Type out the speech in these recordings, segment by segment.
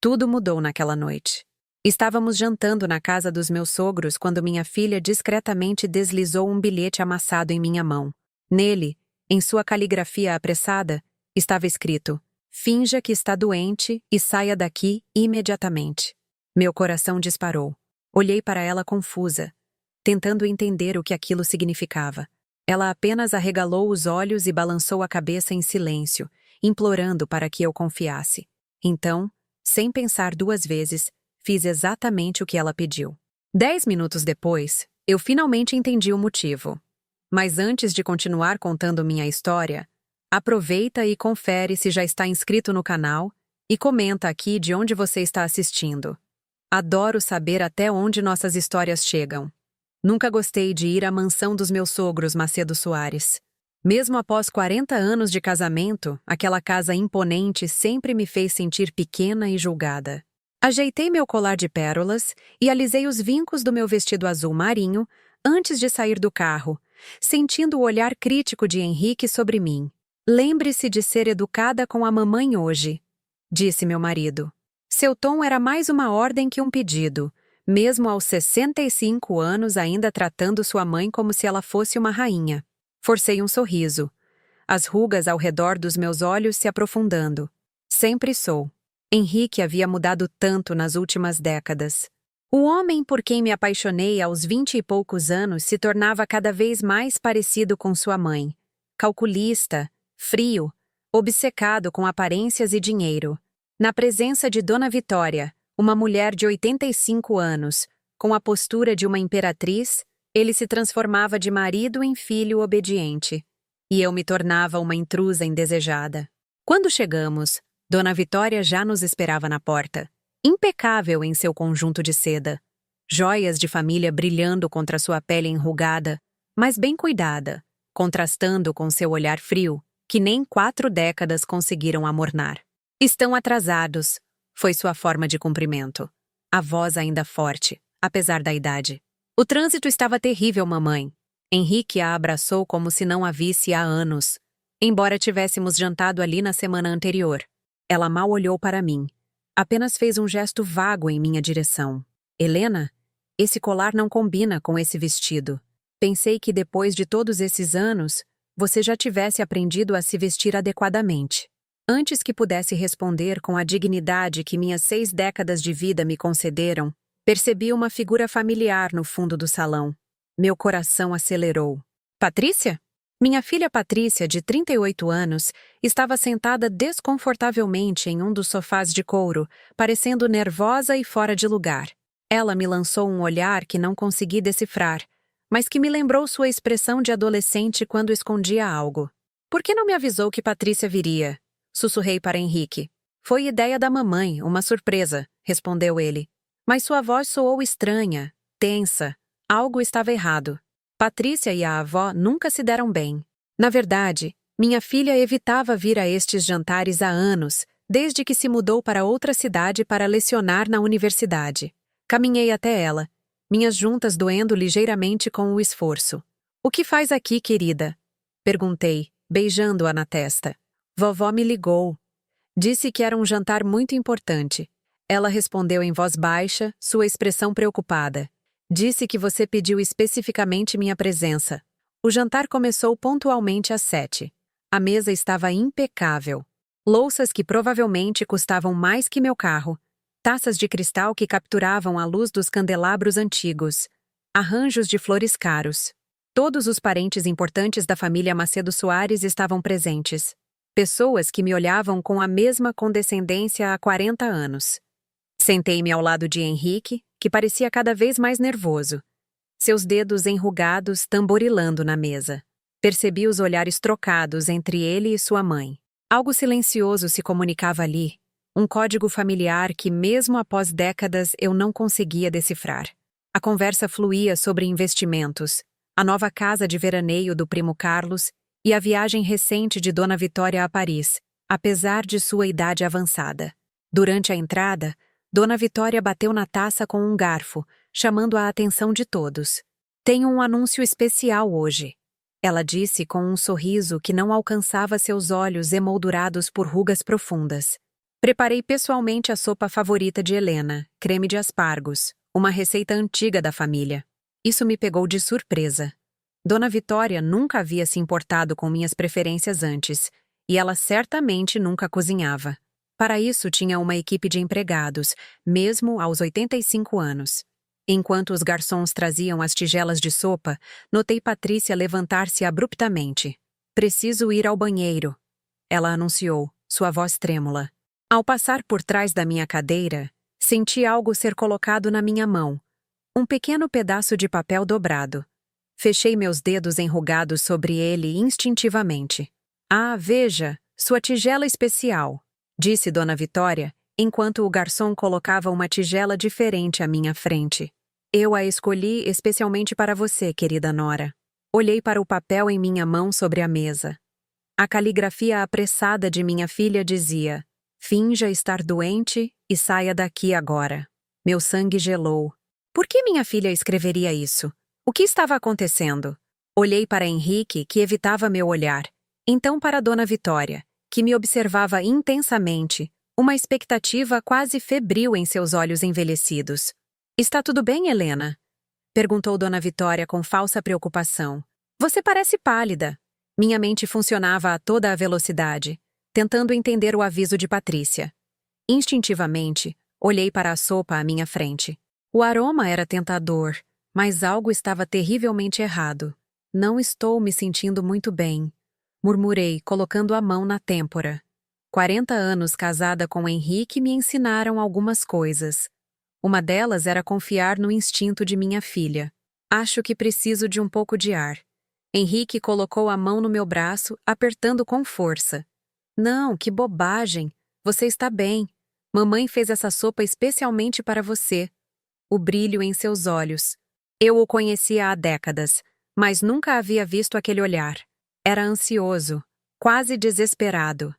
Tudo mudou naquela noite. Estávamos jantando na casa dos meus sogros quando minha filha discretamente deslizou um bilhete amassado em minha mão. Nele, em sua caligrafia apressada, estava escrito: "Finja que está doente e saia daqui imediatamente." Meu coração disparou. Olhei para ela confusa, tentando entender o que aquilo significava. Ela apenas arregalou os olhos e balançou a cabeça em silêncio, implorando para que eu confiasse. Então, sem pensar duas vezes, fiz exatamente o que ela pediu. 10 minutos depois, eu finalmente entendi o motivo. Mas antes de continuar contando minha história, aproveita e confere se já está inscrito no canal e comenta aqui de onde você está assistindo. Adoro saber até onde nossas histórias chegam. Nunca gostei de ir à mansão dos meus sogros Macedo Soares. Mesmo após 40 anos de casamento, aquela casa imponente sempre me fez sentir pequena e julgada. Ajeitei meu colar de pérolas e alisei os vincos do meu vestido azul marinho antes de sair do carro, sentindo o olhar crítico de Henrique sobre mim. "Lembre-se de ser educada com a mamãe hoje", disse meu marido. Seu tom era mais uma ordem que um pedido, mesmo aos 65 anos ainda tratando sua mãe como se ela fosse uma rainha. Forcei um sorriso, as rugas ao redor dos meus olhos se aprofundando. Sempre sou. Henrique havia mudado tanto nas últimas décadas. O homem por quem me apaixonei aos 20 e poucos anos se tornava cada vez mais parecido com sua mãe. Calculista, frio, obcecado com aparências e dinheiro. Na presença de Dona Vitória, uma mulher de 85 anos, com a postura de uma imperatriz, ele se transformava de marido em filho obediente. E eu me tornava uma intrusa indesejada. Quando chegamos, Dona Vitória já nos esperava na porta, impecável em seu conjunto de seda, joias de família brilhando contra sua pele enrugada, mas bem cuidada, contrastando com seu olhar frio, que nem 4 décadas conseguiram amornar. "Estão atrasados", foi sua forma de cumprimento. A voz ainda forte, apesar da idade. "O trânsito estava terrível, mamãe." Henrique a abraçou como se não a visse há anos, embora tivéssemos jantado ali na semana anterior. Ela mal olhou para mim. Apenas fez um gesto vago em minha direção. "Helena, esse colar não combina com esse vestido. Pensei que depois de todos esses anos, você já tivesse aprendido a se vestir adequadamente." Antes que pudesse responder com a dignidade que minhas 6 décadas de vida me concederam, percebi uma figura familiar no fundo do salão. Meu coração acelerou. "Patrícia?" Minha filha Patrícia, de 38 anos, estava sentada desconfortavelmente em um dos sofás de couro, parecendo nervosa e fora de lugar. Ela me lançou um olhar que não consegui decifrar, mas que me lembrou sua expressão de adolescente quando escondia algo. "Por que não me avisou que Patrícia viria?" Sussurrei para Henrique. "Foi ideia da mamãe, uma surpresa", respondeu ele. Mas sua voz soou estranha, tensa. Algo estava errado. Patrícia e a avó nunca se deram bem. Na verdade, minha filha evitava vir a estes jantares há anos, desde que se mudou para outra cidade para lecionar na universidade. Caminhei até ela, minhas juntas doendo ligeiramente com o esforço. "O que faz aqui, querida?" perguntei, beijando-a na testa. "Vovó me ligou. Disse que era um jantar muito importante." Ela respondeu em voz baixa, sua expressão preocupada. "Disse que você pediu especificamente minha presença." O jantar começou pontualmente às 7. A mesa estava impecável. Louças que provavelmente custavam mais que meu carro. Taças de cristal que capturavam a luz dos candelabros antigos. Arranjos de flores caros. Todos os parentes importantes da família Macedo Soares estavam presentes. Pessoas que me olhavam com a mesma condescendência há 40 anos. Sentei-me ao lado de Henrique, que parecia cada vez mais nervoso. Seus dedos enrugados tamborilando na mesa. Percebi os olhares trocados entre ele e sua mãe. Algo silencioso se comunicava ali, um código familiar que, mesmo após décadas, eu não conseguia decifrar. A conversa fluía sobre investimentos, a nova casa de veraneio do primo Carlos e a viagem recente de Dona Vitória a Paris, apesar de sua idade avançada. Durante a entrada, Dona Vitória bateu na taça com um garfo, chamando a atenção de todos. "Tenho um anúncio especial hoje", ela disse com um sorriso que não alcançava seus olhos emoldurados por rugas profundas. Preparei pessoalmente a sopa favorita de Helena, creme de aspargos, uma receita antiga da família. Isso me pegou de surpresa. Dona Vitória nunca havia se importado com minhas preferências antes, e ela certamente nunca cozinhava. Para isso, tinha uma equipe de empregados, mesmo aos 85 anos. Enquanto os garçons traziam as tigelas de sopa, notei Patrícia levantar-se abruptamente. "Preciso ir ao banheiro", ela anunciou, sua voz trêmula. Ao passar por trás da minha cadeira, senti algo ser colocado na minha mão. Um pequeno pedaço de papel dobrado. Fechei meus dedos enrugados sobre ele instintivamente. "Ah, veja, sua tigela especial", disse Dona Vitória, enquanto o garçom colocava uma tigela diferente à minha frente. "Eu a escolhi especialmente para você, querida Nora." Olhei para o papel em minha mão sobre a mesa. A caligrafia apressada de minha filha dizia: "Finja estar doente e saia daqui agora." Meu sangue gelou. Por que minha filha escreveria isso? O que estava acontecendo? Olhei para Henrique, que evitava meu olhar. Então para Dona Vitória, que me observava intensamente, uma expectativa quase febril em seus olhos envelhecidos. "Está tudo bem, Helena?" perguntou Dona Vitória com falsa preocupação. "Você parece pálida." Minha mente funcionava a toda a velocidade, tentando entender o aviso de Patrícia. Instintivamente, olhei para a sopa à minha frente. O aroma era tentador, mas algo estava terrivelmente errado. "Não estou me sentindo muito bem", murmurei, colocando a mão na têmpora. 40 anos casada com Henrique me ensinaram algumas coisas. Uma delas era confiar no instinto de minha filha. "Acho que preciso de um pouco de ar." Henrique colocou a mão no meu braço, apertando com força. "Não, que bobagem! Você está bem. Mamãe fez essa sopa especialmente para você." O brilho em seus olhos. Eu o conhecia há décadas, mas nunca havia visto aquele olhar. Era ansioso, quase desesperado.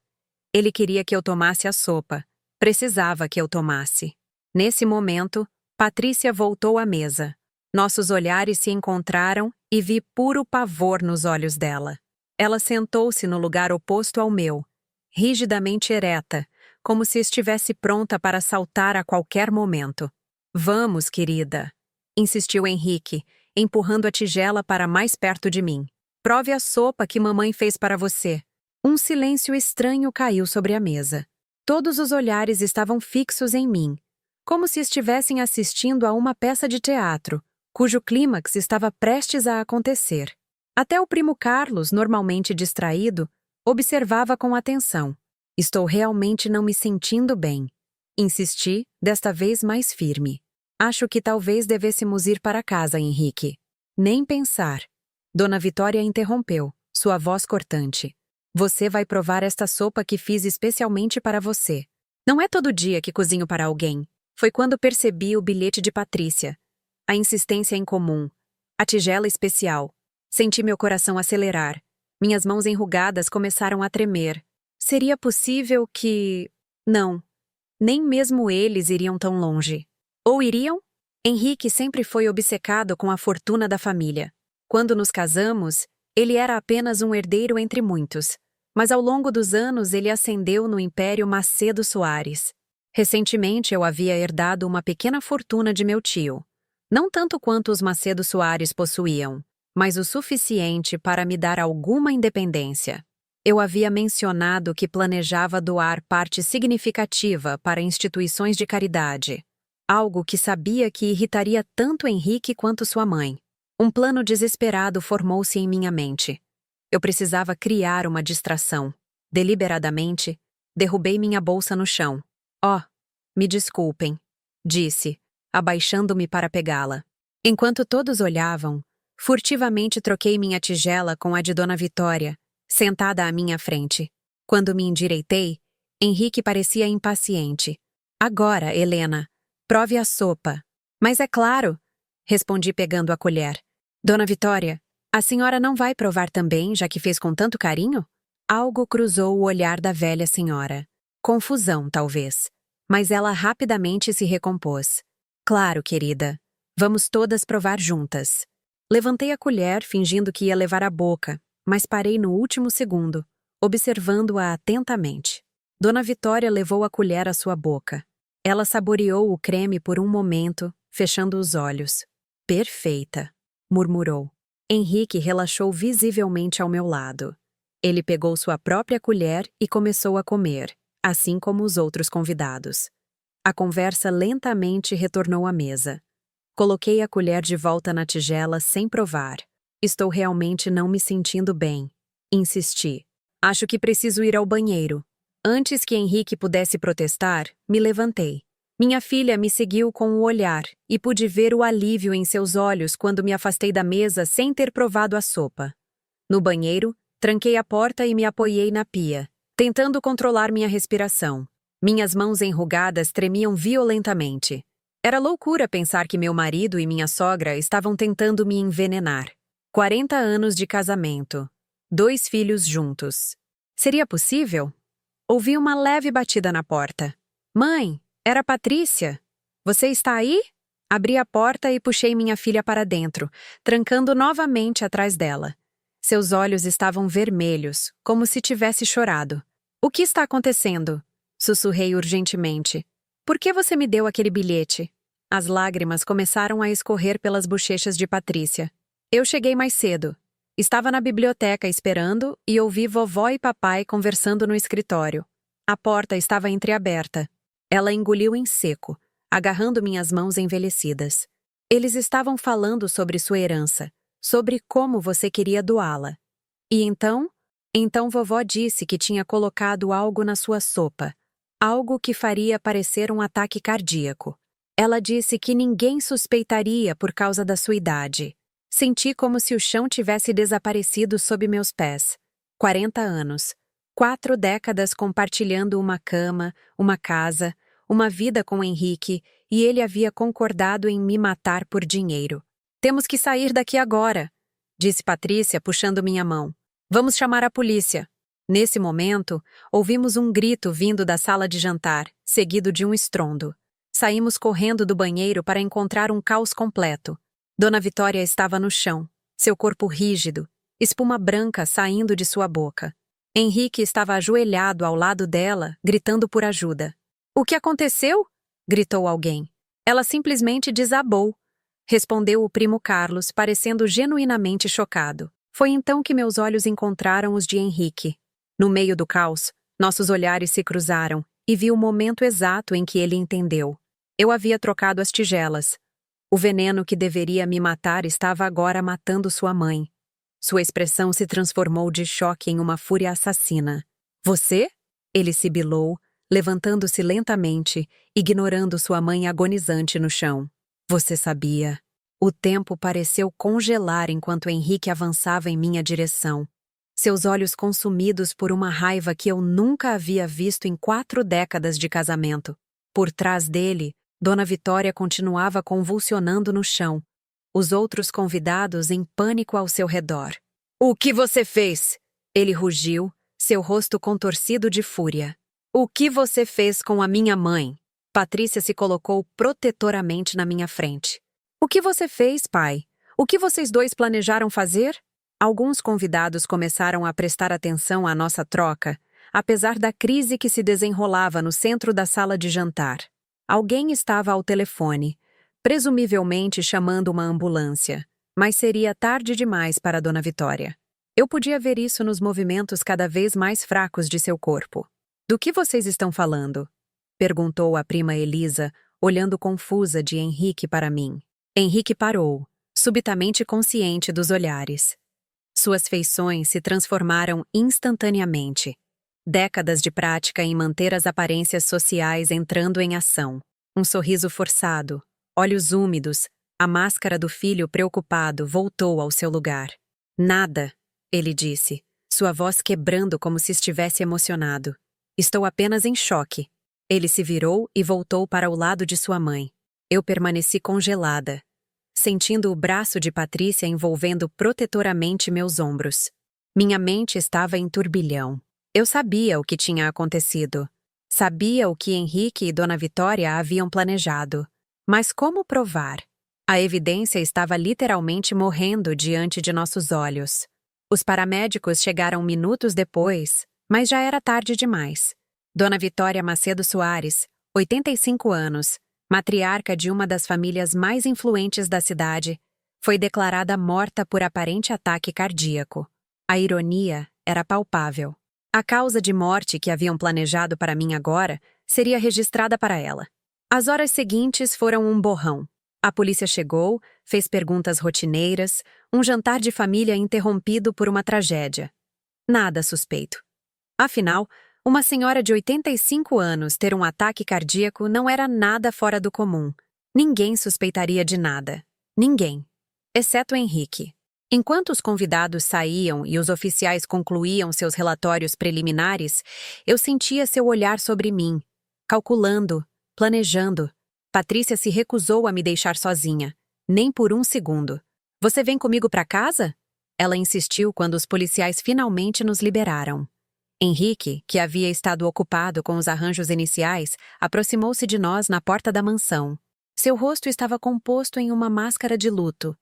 Ele queria que eu tomasse a sopa. Precisava que eu tomasse. Nesse momento, Patrícia voltou à mesa. Nossos olhares se encontraram e vi puro pavor nos olhos dela. Ela sentou-se no lugar oposto ao meu, rigidamente ereta, como se estivesse pronta para saltar a qualquer momento. "Vamos, querida", insistiu Henrique, empurrando a tigela para mais perto de mim. "Prove a sopa que mamãe fez para você." Um silêncio estranho caiu sobre a mesa. Todos os olhares estavam fixos em mim, como se estivessem assistindo a uma peça de teatro, cujo clímax estava prestes a acontecer. Até o primo Carlos, normalmente distraído, observava com atenção. "Estou realmente não me sentindo bem", insisti, desta vez mais firme. "Acho que talvez devêssemos ir para casa, Henrique." "Nem pensar." Dona Vitória interrompeu, sua voz cortante. "Você vai provar esta sopa que fiz especialmente para você. Não é todo dia que cozinho para alguém." Foi quando percebi o bilhete de Patrícia. A insistência em comum. A tigela especial. Senti meu coração acelerar. Minhas mãos enrugadas começaram a tremer. Seria possível que... Não. Nem mesmo eles iriam tão longe. Ou iriam? Henrique sempre foi obcecado com a fortuna da família. Quando nos casamos, ele era apenas um herdeiro entre muitos. Mas ao longo dos anos ele ascendeu no Império Macedo Soares. Recentemente eu havia herdado uma pequena fortuna de meu tio. Não tanto quanto os Macedo Soares possuíam, mas o suficiente para me dar alguma independência. Eu havia mencionado que planejava doar parte significativa para instituições de caridade, algo que sabia que irritaria tanto Henrique quanto sua mãe. Um plano desesperado formou-se em minha mente. Eu precisava criar uma distração. Deliberadamente, derrubei minha bolsa no chão. "Oh, me desculpem", disse, abaixando-me para pegá-la. Enquanto todos olhavam, furtivamente troquei minha tigela com a de Dona Vitória, sentada à minha frente. Quando me endireitei, Henrique parecia impaciente. "Agora, Helena, prove a sopa." "Mas é claro", respondi pegando a colher. "Dona Vitória, a senhora não vai provar também, já que fez com tanto carinho?" Algo cruzou o olhar da velha senhora. Confusão, talvez. Mas ela rapidamente se recompôs. "Claro, querida. Vamos todas provar juntas." Levantei a colher, fingindo que ia levar à boca, mas parei no último segundo, observando-a atentamente. Dona Vitória levou a colher à sua boca. Ela saboreou o creme por um momento, fechando os olhos. Perfeita, murmurou. Henrique relaxou visivelmente ao meu lado. Ele pegou sua própria colher e começou a comer, assim como os outros convidados. A conversa lentamente retornou à mesa. Coloquei a colher de volta na tigela sem provar. Estou realmente não me sentindo bem. Insisti. Acho que preciso ir ao banheiro. Antes que Henrique pudesse protestar, me levantei. Minha filha me seguiu com o olhar e pude ver o alívio em seus olhos quando me afastei da mesa sem ter provado a sopa. No banheiro, tranquei a porta e me apoiei na pia, tentando controlar minha respiração. Minhas mãos enrugadas tremiam violentamente. Era loucura pensar que meu marido e minha sogra estavam tentando me envenenar. 40 anos de casamento. 2 filhos juntos. Seria possível? Ouvi uma leve batida na porta. Mãe, era Patrícia. Você está aí? Abri a porta e puxei minha filha para dentro, trancando novamente atrás dela. Seus olhos estavam vermelhos, como se tivesse chorado. O que está acontecendo? Sussurrei urgentemente. Por que você me deu aquele bilhete? As lágrimas começaram a escorrer pelas bochechas de Patrícia. Eu cheguei mais cedo. Estava na biblioteca esperando e ouvi vovó e papai conversando no escritório. A porta estava entreaberta. Ela engoliu em seco, agarrando minhas mãos envelhecidas. Eles estavam falando sobre sua herança, sobre como você queria doá-la. E então? Então vovó disse que tinha colocado algo na sua sopa, algo que faria parecer um ataque cardíaco. Ela disse que ninguém suspeitaria por causa da sua idade. Senti como se o chão tivesse desaparecido sob meus pés. 40 anos. 4 décadas compartilhando uma cama, uma casa, uma vida com Henrique, e ele havia concordado em me matar por dinheiro. Temos que sair daqui agora, disse Patrícia, puxando minha mão. Vamos chamar a polícia. Nesse momento, ouvimos um grito vindo da sala de jantar, seguido de um estrondo. Saímos correndo do banheiro para encontrar um caos completo. Dona Vitória estava no chão, seu corpo rígido, espuma branca saindo de sua boca. Henrique estava ajoelhado ao lado dela, gritando por ajuda. O que aconteceu? Gritou alguém. Ela simplesmente desabou, respondeu o primo Carlos, parecendo genuinamente chocado. Foi então que meus olhos encontraram os de Henrique. No meio do caos, nossos olhares se cruzaram e vi o momento exato em que ele entendeu. Eu havia trocado as tigelas. O veneno que deveria me matar estava agora matando sua mãe. Sua expressão se transformou de choque em uma fúria assassina. Você? Ele sibilou, levantando-se lentamente, ignorando sua mãe agonizante no chão. Você sabia. O tempo pareceu congelar enquanto Henrique avançava em minha direção. Seus olhos consumidos por uma raiva que eu nunca havia visto em 4 décadas de casamento. Por trás dele, Dona Vitória continuava convulsionando no chão, os outros convidados em pânico ao seu redor. O que você fez? Ele rugiu, seu rosto contorcido de fúria. O que você fez com a minha mãe? Patrícia se colocou protetoramente na minha frente. O que você fez, pai? O que vocês dois planejaram fazer? Alguns convidados começaram a prestar atenção à nossa troca, apesar da crise que se desenrolava no centro da sala de jantar. Alguém estava ao telefone, presumivelmente chamando uma ambulância, mas seria tarde demais para Dona Vitória. Eu podia ver isso nos movimentos cada vez mais fracos de seu corpo. Do que vocês estão falando? Perguntou a prima Elisa, olhando confusa de Henrique para mim. Henrique parou, subitamente consciente dos olhares. Suas feições se transformaram instantaneamente. Décadas de prática em manter as aparências sociais entrando em ação. Um sorriso forçado, olhos úmidos, a máscara do filho preocupado voltou ao seu lugar. Nada, ele disse, sua voz quebrando como se estivesse emocionado. Estou apenas em choque. Ele se virou e voltou para o lado de sua mãe. Eu permaneci congelada, sentindo o braço de Patrícia envolvendo protetoramente meus ombros. Minha mente estava em turbilhão. Eu sabia o que tinha acontecido. Sabia o que Henrique e Dona Vitória haviam planejado. Mas como provar? A evidência estava literalmente morrendo diante de nossos olhos. Os paramédicos chegaram minutos depois, mas já era tarde demais. Dona Vitória Macedo Soares, 85 anos, matriarca de uma das famílias mais influentes da cidade, foi declarada morta por aparente ataque cardíaco. A ironia era palpável. A causa de morte que haviam planejado para mim agora seria registrada para ela. As horas seguintes foram um borrão. A polícia chegou, fez perguntas rotineiras, um jantar de família interrompido por uma tragédia. Nada suspeito. Afinal, uma senhora de 85 anos ter um ataque cardíaco não era nada fora do comum. Ninguém suspeitaria de nada. Ninguém. Exceto Henrique. Enquanto os convidados saíam e os oficiais concluíam seus relatórios preliminares, eu sentia seu olhar sobre mim, calculando, planejando. Patrícia se recusou a me deixar sozinha, nem por um segundo. Você vem comigo para casa? Ela insistiu quando os policiais finalmente nos liberaram. Henrique, que havia estado ocupado com os arranjos iniciais, aproximou-se de nós na porta da mansão. Seu rosto estava composto em uma máscara de luto,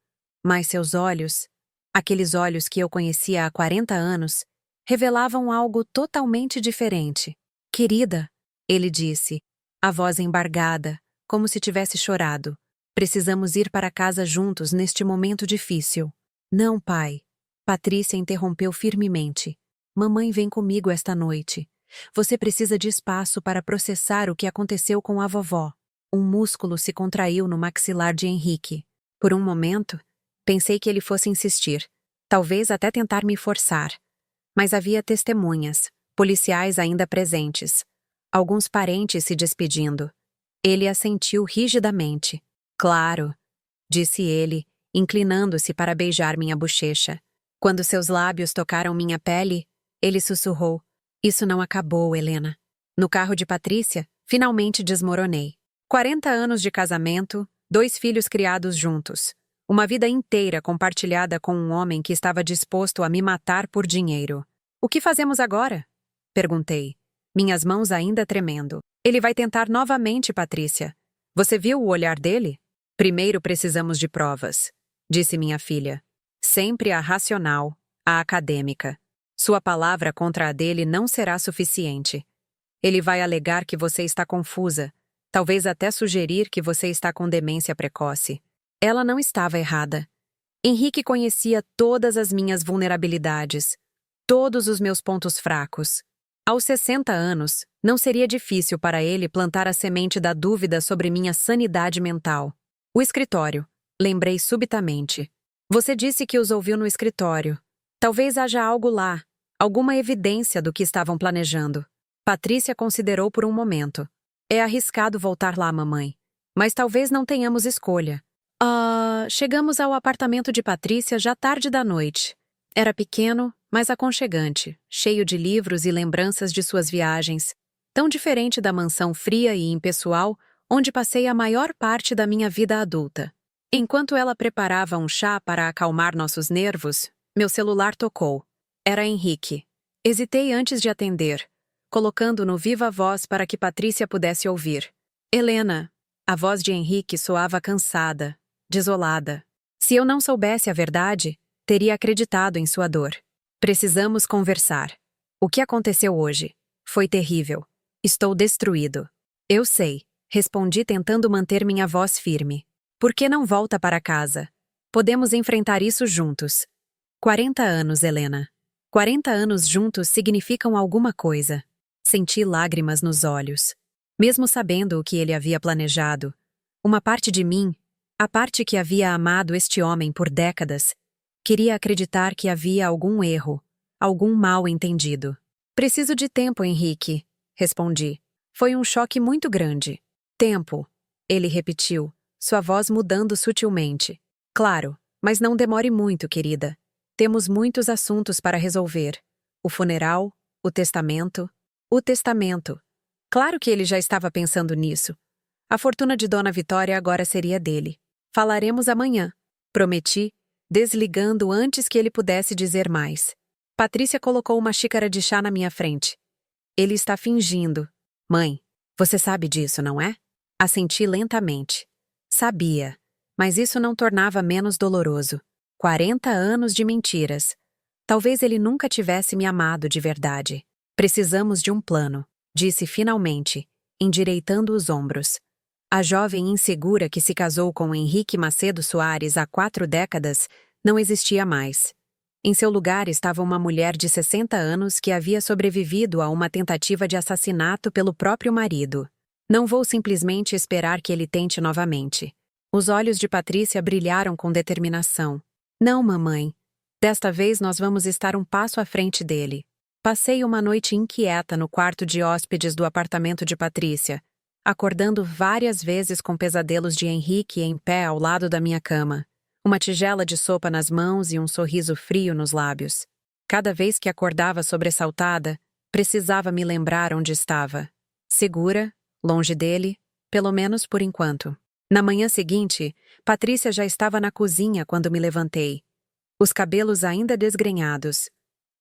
mas seus olhos, aqueles olhos que eu conhecia há 40 anos, revelavam algo totalmente diferente. Querida, ele disse, a voz embargada, como se tivesse chorado. Precisamos ir para casa juntos neste momento difícil. Não, pai. Patrícia interrompeu firmemente. Mamãe vem comigo esta noite. Você precisa de espaço para processar o que aconteceu com a vovó. Um músculo se contraiu no maxilar de Henrique. Por um momento, pensei que ele fosse insistir, talvez até tentar me forçar. Mas havia testemunhas, policiais ainda presentes, alguns parentes se despedindo. Ele assentiu rigidamente. Claro, disse ele, inclinando-se para beijar minha bochecha. Quando seus lábios tocaram minha pele, ele sussurrou. Isso não acabou, Helena. No carro de Patrícia, finalmente desmoronei. 40 anos de casamento, 2 filhos criados juntos. Uma vida inteira compartilhada com um homem que estava disposto a me matar por dinheiro. O que fazemos agora? Perguntei, minhas mãos ainda tremendo. Ele vai tentar novamente, Patrícia. Você viu o olhar dele? Primeiro precisamos de provas, disse minha filha. Sempre a racional, a acadêmica. Sua palavra contra a dele não será suficiente. Ele vai alegar que você está confusa, talvez até sugerir que você está com demência precoce. Ela não estava errada. Henrique conhecia todas as minhas vulnerabilidades, todos os meus pontos fracos. Aos 60 anos, não seria difícil para ele plantar a semente da dúvida sobre minha sanidade mental. O escritório. Lembrei subitamente. Você disse que os ouviu no escritório. Talvez haja algo lá, alguma evidência do que estavam planejando. Patrícia considerou por um momento. É arriscado voltar lá, mamãe. Mas talvez não tenhamos escolha. Chegamos ao apartamento de Patrícia já tarde da noite. Era pequeno, mas aconchegante, cheio de livros e lembranças de suas viagens. Tão diferente da mansão fria e impessoal, onde passei a maior parte da minha vida adulta. Enquanto ela preparava um chá para acalmar nossos nervos, meu celular tocou. Era Henrique. Hesitei antes de atender, colocando no viva voz para que Patrícia pudesse ouvir. Helena. A voz de Henrique soava cansada, desolada. Se eu não soubesse a verdade, teria acreditado em sua dor. Precisamos conversar. O que aconteceu hoje? Foi terrível. Estou destruído. Eu sei, respondi tentando manter minha voz firme. Por que não volta para casa? Podemos enfrentar isso juntos. 40 anos, Helena. 40 anos juntos significam alguma coisa. Senti lágrimas nos olhos. Mesmo sabendo o que ele havia planejado, uma parte de mim, a parte que havia amado este homem por décadas, queria acreditar que havia algum erro, algum mal-entendido. Preciso de tempo, Henrique, respondi. Foi um choque muito grande. Tempo, ele repetiu, sua voz mudando sutilmente. Claro, mas não demore muito, querida. Temos muitos assuntos para resolver. O funeral, o testamento. O testamento. Claro que ele já estava pensando nisso. A fortuna de Dona Vitória agora seria dele. Falaremos amanhã, prometi, desligando antes que ele pudesse dizer mais. Patrícia colocou uma xícara de chá na minha frente. Ele está fingindo. Mãe, você sabe disso, não é? Assenti lentamente. Sabia, mas isso não tornava menos doloroso. 40 anos de mentiras. Talvez ele nunca tivesse me amado de verdade. Precisamos de um plano. disse finalmente, endireitando os ombros. A jovem insegura que se casou com Henrique Macedo Soares há 4 décadas não existia mais. Em seu lugar estava uma mulher de 60 anos que havia sobrevivido a uma tentativa de assassinato pelo próprio marido. Não vou simplesmente esperar que ele tente novamente. Os olhos de Patrícia brilharam com determinação. Não, mamãe. Desta vez nós vamos estar um passo à frente dele. Passei uma noite inquieta no quarto de hóspedes do apartamento de Patrícia, acordando várias vezes com pesadelos de Henrique em pé ao lado da minha cama, uma tigela de sopa nas mãos e um sorriso frio nos lábios. Cada vez que acordava sobressaltada, precisava me lembrar onde estava. Segura, longe dele, pelo menos por enquanto. Na manhã seguinte, Patrícia já estava na cozinha quando me levantei, os cabelos ainda desgrenhados,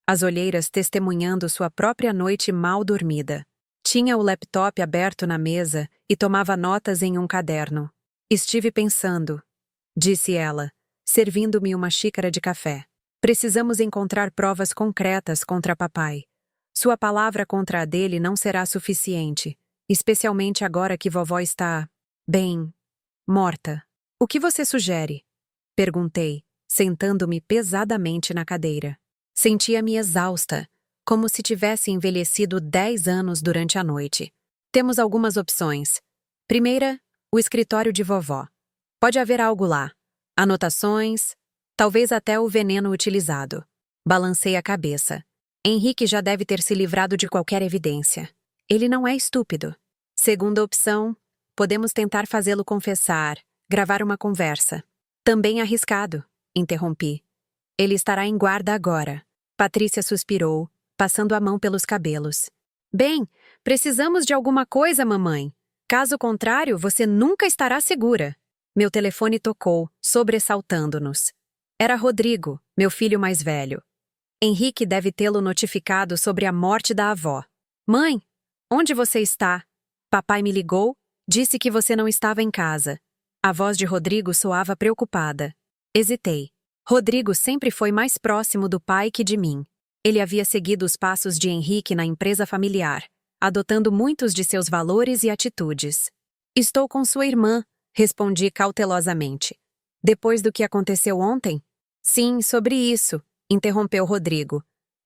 as olheiras testemunhando sua própria noite mal dormida. Tinha o laptop aberto na mesa e tomava notas em um caderno. Estive pensando, disse ela, servindo-me uma xícara de café. Precisamos encontrar provas concretas contra papai. Sua palavra contra a dele não será suficiente, especialmente agora que vovó está, bem, morta. O que você sugere? Perguntei, sentando-me pesadamente na cadeira. Sentia-me exausta, como se tivesse envelhecido 10 anos durante a noite. Temos algumas opções. Primeira, o escritório de vovó. Pode haver algo lá. Anotações, talvez até o veneno utilizado. Balancei a cabeça. Henrique já deve ter se livrado de qualquer evidência. Ele não é estúpido. Segunda opção, podemos tentar fazê-lo confessar, gravar uma conversa. Também arriscado, interrompi. Ele estará em guarda agora. Patrícia suspirou, passando a mão pelos cabelos. Bem, precisamos de alguma coisa, mamãe. Caso contrário, você nunca estará segura. Meu telefone tocou, sobressaltando-nos. Era Rodrigo, meu filho mais velho. Henrique deve tê-lo notificado sobre a morte da avó. Mãe, onde você está? Papai me ligou, disse que você não estava em casa. A voz de Rodrigo soava preocupada. Hesitei. Rodrigo sempre foi mais próximo do pai que de mim. Ele havia seguido os passos de Henrique na empresa familiar, adotando muitos de seus valores e atitudes. Estou com sua irmã, respondi cautelosamente. Depois do que aconteceu ontem? Sim, sobre isso, interrompeu Rodrigo.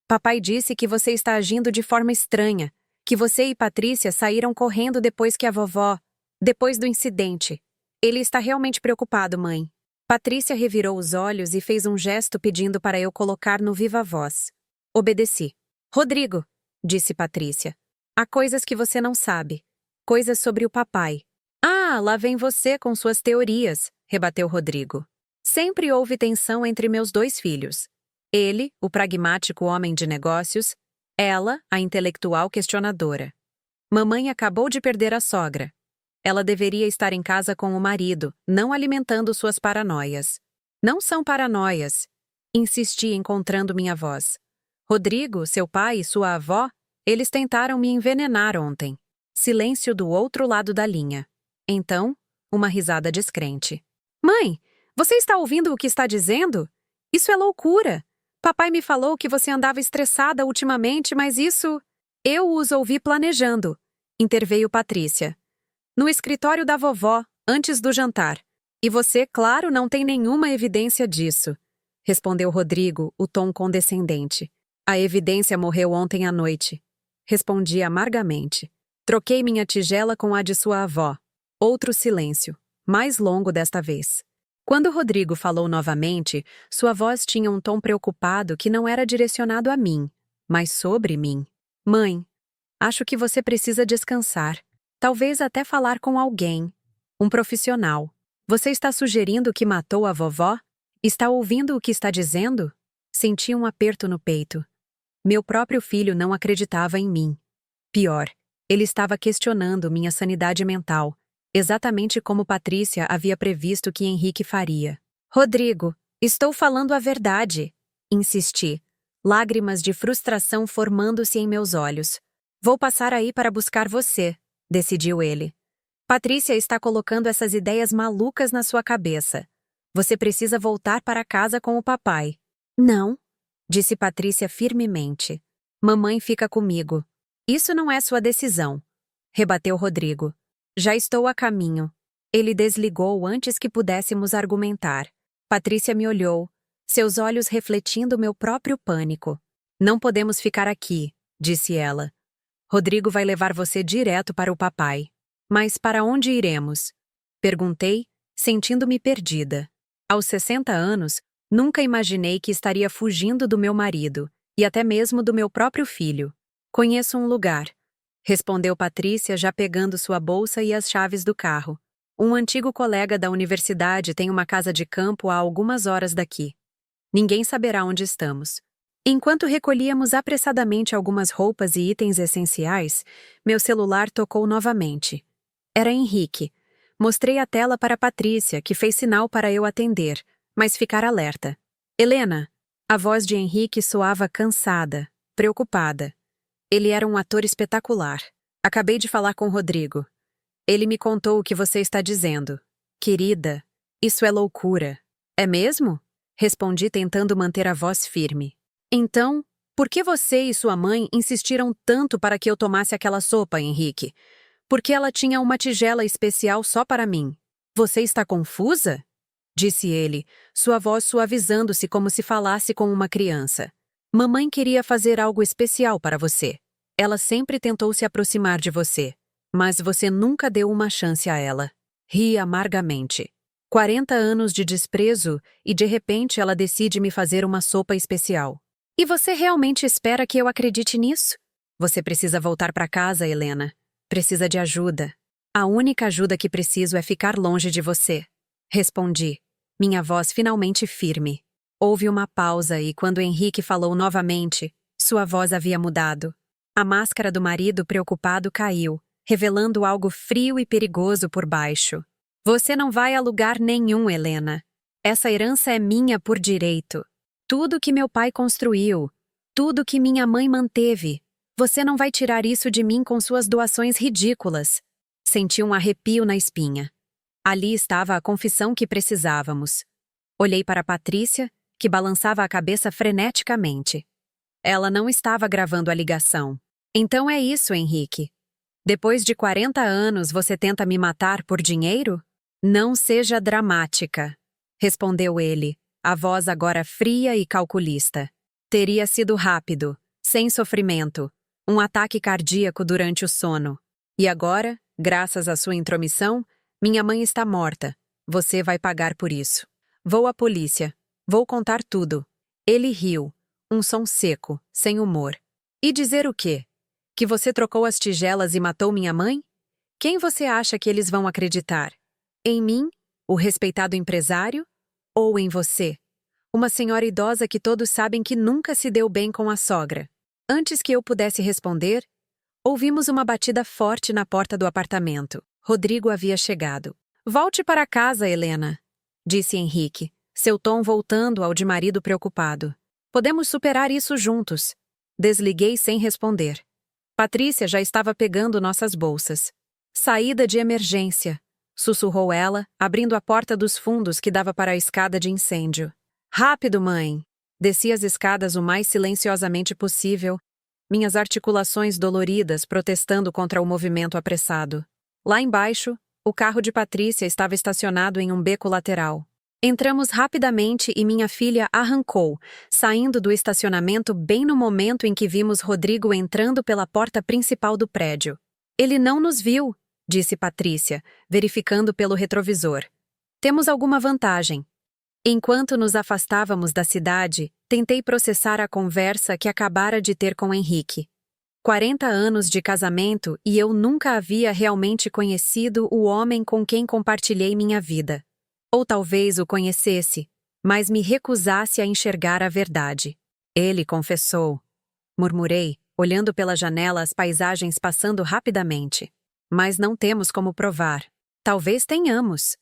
Papai disse que você está agindo de forma estranha, que você e Patrícia saíram correndo depois que a vovó... Depois do incidente. Ele está realmente preocupado, mãe. Patrícia revirou os olhos e fez um gesto pedindo para eu colocar no viva voz. Obedeci. Rodrigo, disse Patrícia. Há coisas que você não sabe. Coisas sobre o papai. Ah, lá vem você com suas teorias, rebateu Rodrigo. Sempre houve tensão entre meus 2 filhos. Ele, o pragmático homem de negócios, ela, a intelectual questionadora. Mamãe acabou de perder a sogra. Ela deveria estar em casa com o marido, não alimentando suas paranoias. Não são paranoias. Insisti encontrando minha voz. Rodrigo, seu pai e sua avó, eles tentaram me envenenar ontem. Silêncio do outro lado da linha. Então, uma risada descrente. Mãe, você está ouvindo o que está dizendo? Isso é loucura. Papai me falou que você andava estressada ultimamente, mas isso... Eu os ouvi planejando, interveio Patrícia. No escritório da vovó, antes do jantar. E você, claro, não tem nenhuma evidência disso, respondeu Rodrigo, o tom condescendente. A evidência morreu ontem à noite. Respondi amargamente. Troquei minha tigela com a de sua avó. Outro silêncio, mais longo desta vez. Quando Rodrigo falou novamente, sua voz tinha um tom preocupado que não era direcionado a mim, mas sobre mim. Mãe, acho que você precisa descansar. Talvez até falar com alguém. Um profissional. Você está sugerindo que matou a vovó? Está ouvindo o que está dizendo? Senti um aperto no peito. Meu próprio filho não acreditava em mim. Pior, ele estava questionando minha sanidade mental, exatamente como Patrícia havia previsto que Henrique faria. Rodrigo, estou falando a verdade, insisti, lágrimas de frustração formando-se em meus olhos. Vou passar aí para buscar você, decidiu ele. Patrícia está colocando essas ideias malucas na sua cabeça. Você precisa voltar para casa com o papai. Não, disse Patrícia firmemente. Mamãe fica comigo. Isso não é sua decisão, rebateu Rodrigo. Já estou a caminho. Ele desligou antes que pudéssemos argumentar. Patrícia me olhou, seus olhos refletindo meu próprio pânico. Não podemos ficar aqui, disse ela. Rodrigo vai levar você direto para o papai. Mas para onde iremos? Perguntei, sentindo-me perdida. Aos 60 anos, nunca imaginei que estaria fugindo do meu marido, e até mesmo do meu próprio filho. Conheço um lugar, respondeu Patrícia, já pegando sua bolsa e as chaves do carro. Um antigo colega da universidade tem uma casa de campo a algumas horas daqui. Ninguém saberá onde estamos. Enquanto recolhíamos apressadamente algumas roupas e itens essenciais, meu celular tocou novamente. Era Henrique. Mostrei a tela para Patrícia, que fez sinal para eu atender, mas ficar alerta. Helena! A voz de Henrique soava cansada, preocupada. Ele era um ator espetacular. Acabei de falar com Rodrigo. Ele me contou o que você está dizendo. Querida, isso é loucura. É mesmo? Respondi tentando manter a voz firme. Então, por que você e sua mãe insistiram tanto para que eu tomasse aquela sopa, Henrique? Porque ela tinha uma tigela especial só para mim. Você está confusa? Disse ele, sua voz suavizando-se como se falasse com uma criança. Mamãe queria fazer algo especial para você. Ela sempre tentou se aproximar de você, mas você nunca deu uma chance a ela. Ri amargamente. 40 anos de desprezo e de repente ela decide me fazer uma sopa especial. E você realmente espera que eu acredite nisso? Você precisa voltar para casa, Helena. Precisa de ajuda. A única ajuda que preciso é ficar longe de você. Respondi, minha voz finalmente firme. Houve uma pausa e, quando Henrique falou novamente, sua voz havia mudado. A máscara do marido preocupado caiu, revelando algo frio e perigoso por baixo. Você não vai a lugar nenhum, Helena. Essa herança é minha por direito. Tudo que meu pai construiu, tudo que minha mãe manteve. Você não vai tirar isso de mim com suas doações ridículas. Senti um arrepio na espinha. Ali estava a confissão que precisávamos. Olhei para Patrícia, que balançava a cabeça freneticamente. Ela não estava gravando a ligação. Então é isso, Henrique. Depois de 40 anos, você tenta me matar por dinheiro? Não seja dramática, respondeu ele, a voz agora fria e calculista. Teria sido rápido, sem sofrimento, um ataque cardíaco durante o sono. E agora, graças à sua intromissão, minha mãe está morta. Você vai pagar por isso. Vou à polícia. Vou contar tudo. Ele riu, um som seco, sem humor. E dizer o quê? Que você trocou as tigelas e matou minha mãe? Quem você acha que eles vão acreditar? Em mim, o respeitado empresário? Ou em você? Uma senhora idosa que todos sabem que nunca se deu bem com a sogra. Antes que eu pudesse responder, ouvimos uma batida forte na porta do apartamento. Rodrigo havia chegado. Volte para casa, Helena, disse Henrique, seu tom voltando ao de marido preocupado. Podemos superar isso juntos. Desliguei sem responder. Patrícia já estava pegando nossas bolsas. Saída de emergência, sussurrou ela, abrindo a porta dos fundos que dava para a escada de incêndio. Rápido, mãe! Desci as escadas o mais silenciosamente possível, minhas articulações doloridas protestando contra o movimento apressado. Lá embaixo, o carro de Patrícia estava estacionado em um beco lateral. Entramos rapidamente e minha filha arrancou, saindo do estacionamento bem no momento em que vimos Rodrigo entrando pela porta principal do prédio. Ele não nos viu, disse Patrícia, verificando pelo retrovisor. Temos alguma vantagem. Enquanto nos afastávamos da cidade, tentei processar a conversa que acabara de ter com Henrique. 40 anos de casamento e eu nunca havia realmente conhecido o homem com quem compartilhei minha vida. Ou talvez o conhecesse, mas me recusasse a enxergar a verdade. Ele confessou. Murmurei, olhando pela janela as paisagens passando rapidamente. Mas não temos como provar. Talvez tenhamos,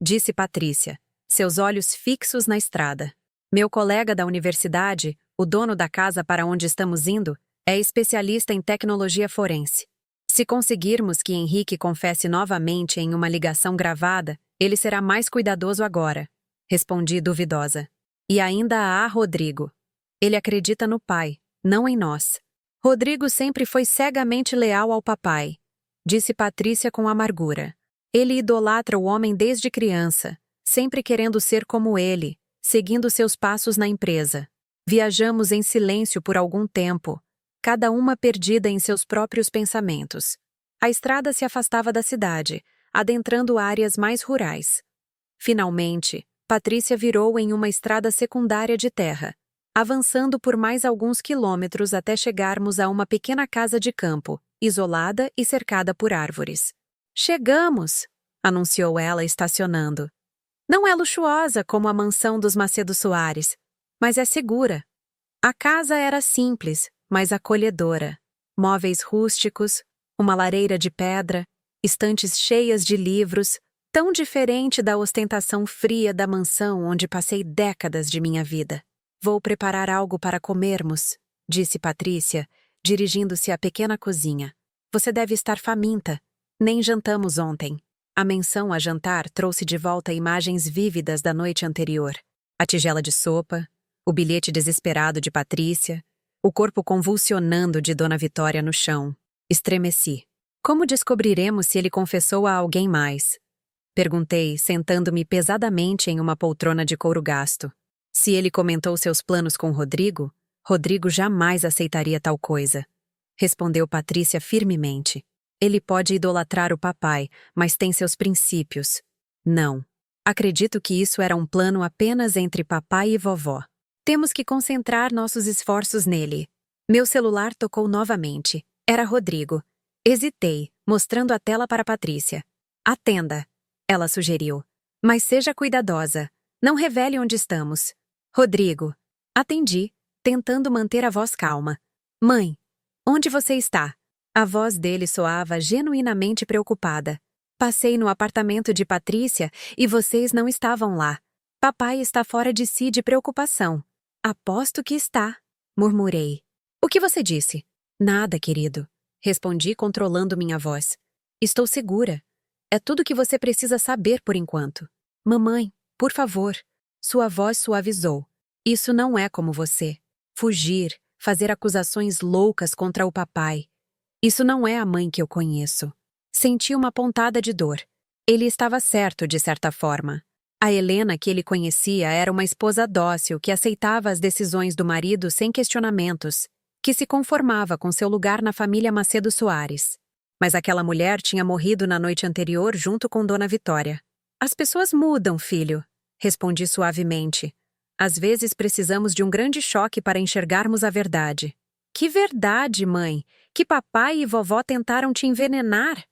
disse Patrícia, seus olhos fixos na estrada. Meu colega da universidade, o dono da casa para onde estamos indo, é especialista em tecnologia forense. Se conseguirmos que Henrique confesse novamente em uma ligação gravada, ele será mais cuidadoso agora, respondi duvidosa. E ainda há Rodrigo. Ele acredita no pai, não em nós. Rodrigo sempre foi cegamente leal ao papai, disse Patrícia com amargura. Ele idolatra o homem desde criança, sempre querendo ser como ele, seguindo seus passos na empresa. Viajamos em silêncio por algum tempo, cada uma perdida em seus próprios pensamentos. A estrada se afastava da cidade, adentrando áreas mais rurais. Finalmente, Patrícia virou em uma estrada secundária de terra, avançando por mais alguns quilômetros até chegarmos a uma pequena casa de campo, isolada e cercada por árvores. "Chegamos!" anunciou ela, estacionando. "Não é luxuosa como a mansão dos Macedo Soares, mas é segura." A casa era simples, mas acolhedora. Móveis rústicos, uma lareira de pedra, estantes cheias de livros, tão diferente da ostentação fria da mansão onde passei décadas de minha vida. "Vou preparar algo para comermos", disse Patrícia, dirigindo-se à pequena cozinha. "Você deve estar faminta. Nem jantamos ontem." A menção a jantar trouxe de volta imagens vívidas da noite anterior. A tigela de sopa, o bilhete desesperado de Patrícia, o corpo convulsionando de Dona Vitória no chão. Estremeci. "Como descobriremos se ele confessou a alguém mais?" perguntei, sentando-me pesadamente em uma poltrona de couro gasto. Se ele comentou seus planos com Rodrigo, Rodrigo jamais aceitaria tal coisa. Respondeu Patrícia firmemente. "Ele pode idolatrar o papai, mas tem seus princípios." "Não. Acredito que isso era um plano apenas entre papai e vovó. Temos que concentrar nossos esforços nele." Meu celular tocou novamente. Era Rodrigo. Hesitei, mostrando a tela para Patrícia. "Atenda", ela sugeriu. "Mas seja cuidadosa. Não revele onde estamos." "Rodrigo." Atendi, tentando manter a voz calma. "Mãe, onde você está?" A voz dele soava genuinamente preocupada. "Passei no apartamento de Patrícia e vocês não estavam lá. Papai está fora de si de preocupação." "Aposto que está", murmurei. "O que você disse?" "Nada, querido", respondi controlando minha voz. "Estou segura. É tudo que você precisa saber por enquanto." "Mamãe, por favor." Sua voz suavizou. "Isso não é como você. Fugir, fazer acusações loucas contra o papai. Isso não é a mãe que eu conheço." Senti uma pontada de dor. Ele estava certo, de certa forma. A Helena que ele conhecia era uma esposa dócil que aceitava as decisões do marido sem questionamentos, que se conformava com seu lugar na família Macedo Soares. Mas aquela mulher tinha morrido na noite anterior junto com Dona Vitória. "As pessoas mudam, filho", respondi suavemente. "Às vezes precisamos de um grande choque para enxergarmos a verdade." "Que verdade, mãe? Que papai e vovó tentaram te envenenar?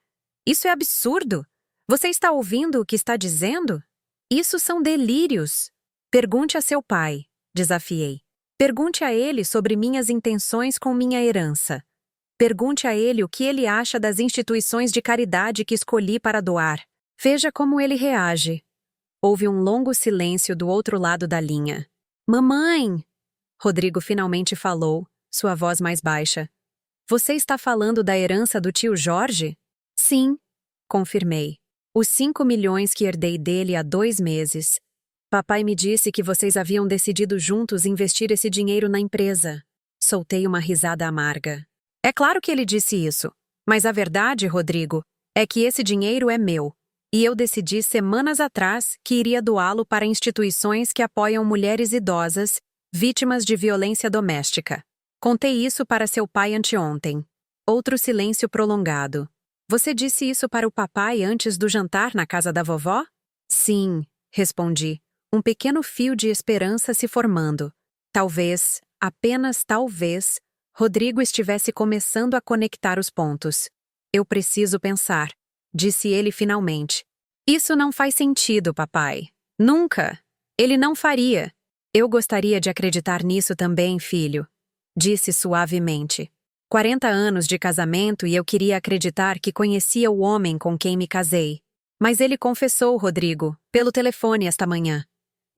Isso é absurdo. Você está ouvindo o que está dizendo? Isso são delírios." "Pergunte a seu pai", desafiei. "Pergunte a ele sobre minhas intenções com minha herança. Pergunte a ele o que ele acha das instituições de caridade que escolhi para doar. Veja como ele reage." Houve um longo silêncio do outro lado da linha. "Mamãe!" Rodrigo finalmente falou, sua voz mais baixa. "Você está falando da herança do tio Jorge?" "Sim", confirmei. "Os 5 milhões que herdei dele há 2 meses. Papai me disse que vocês haviam decidido juntos investir esse dinheiro na empresa." Soltei uma risada amarga. "É claro que ele disse isso. Mas a verdade, Rodrigo, é que esse dinheiro é meu. E eu decidi semanas atrás que iria doá-lo para instituições que apoiam mulheres idosas, vítimas de violência doméstica. Contei isso para seu pai anteontem." Outro silêncio prolongado. "Você disse isso para o papai antes do jantar na casa da vovó?" "Sim", respondi, um pequeno fio de esperança se formando. Talvez, apenas talvez, Rodrigo estivesse começando a conectar os pontos. "Eu preciso pensar", disse ele finalmente. "Isso não faz sentido, papai. Nunca. Ele não faria." "Eu gostaria de acreditar nisso também, filho", disse suavemente. 40 anos de casamento e eu queria acreditar que conhecia o homem com quem me casei. Mas ele confessou, Rodrigo, pelo telefone esta manhã.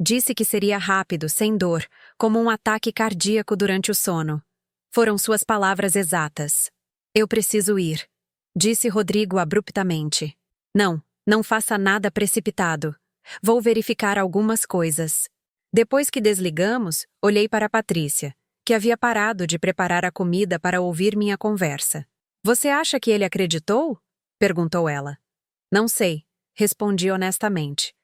Disse que seria rápido, sem dor, como um ataque cardíaco durante o sono. Foram suas palavras exatas. "Eu preciso ir", disse Rodrigo abruptamente. Não faça nada precipitado. Vou verificar algumas coisas." Depois que desligamos, olhei para Patrícia. que havia parado de preparar a comida para ouvir minha conversa. Você acha que ele acreditou? Perguntou ela. Não sei, respondi honestamente.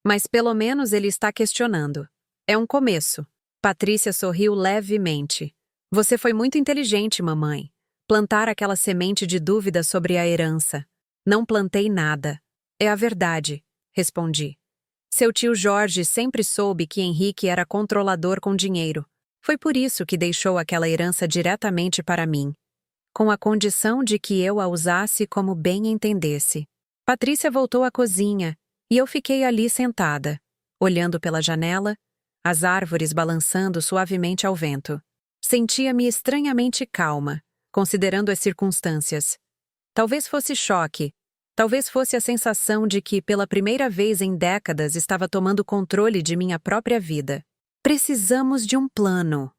Mas pelo menos ele está questionando. É um começo. Patrícia sorriu levemente. Você foi muito inteligente, mamãe. Plantar aquela semente de dúvida sobre a herança. Não plantei nada. É a verdade, respondi. Seu tio Jorge sempre soube que Henrique era controlador com dinheiro. Foi por isso que deixou aquela herança diretamente para mim, com a condição de que eu a usasse como bem entendesse. Patrícia voltou à cozinha e eu fiquei ali sentada, olhando pela janela, as árvores balançando suavemente ao vento. Sentia-me estranhamente calma, considerando as circunstâncias. Talvez fosse choque, talvez fosse a sensação de que, pela primeira vez em décadas, estava tomando controle de minha própria vida. Precisamos de um plano,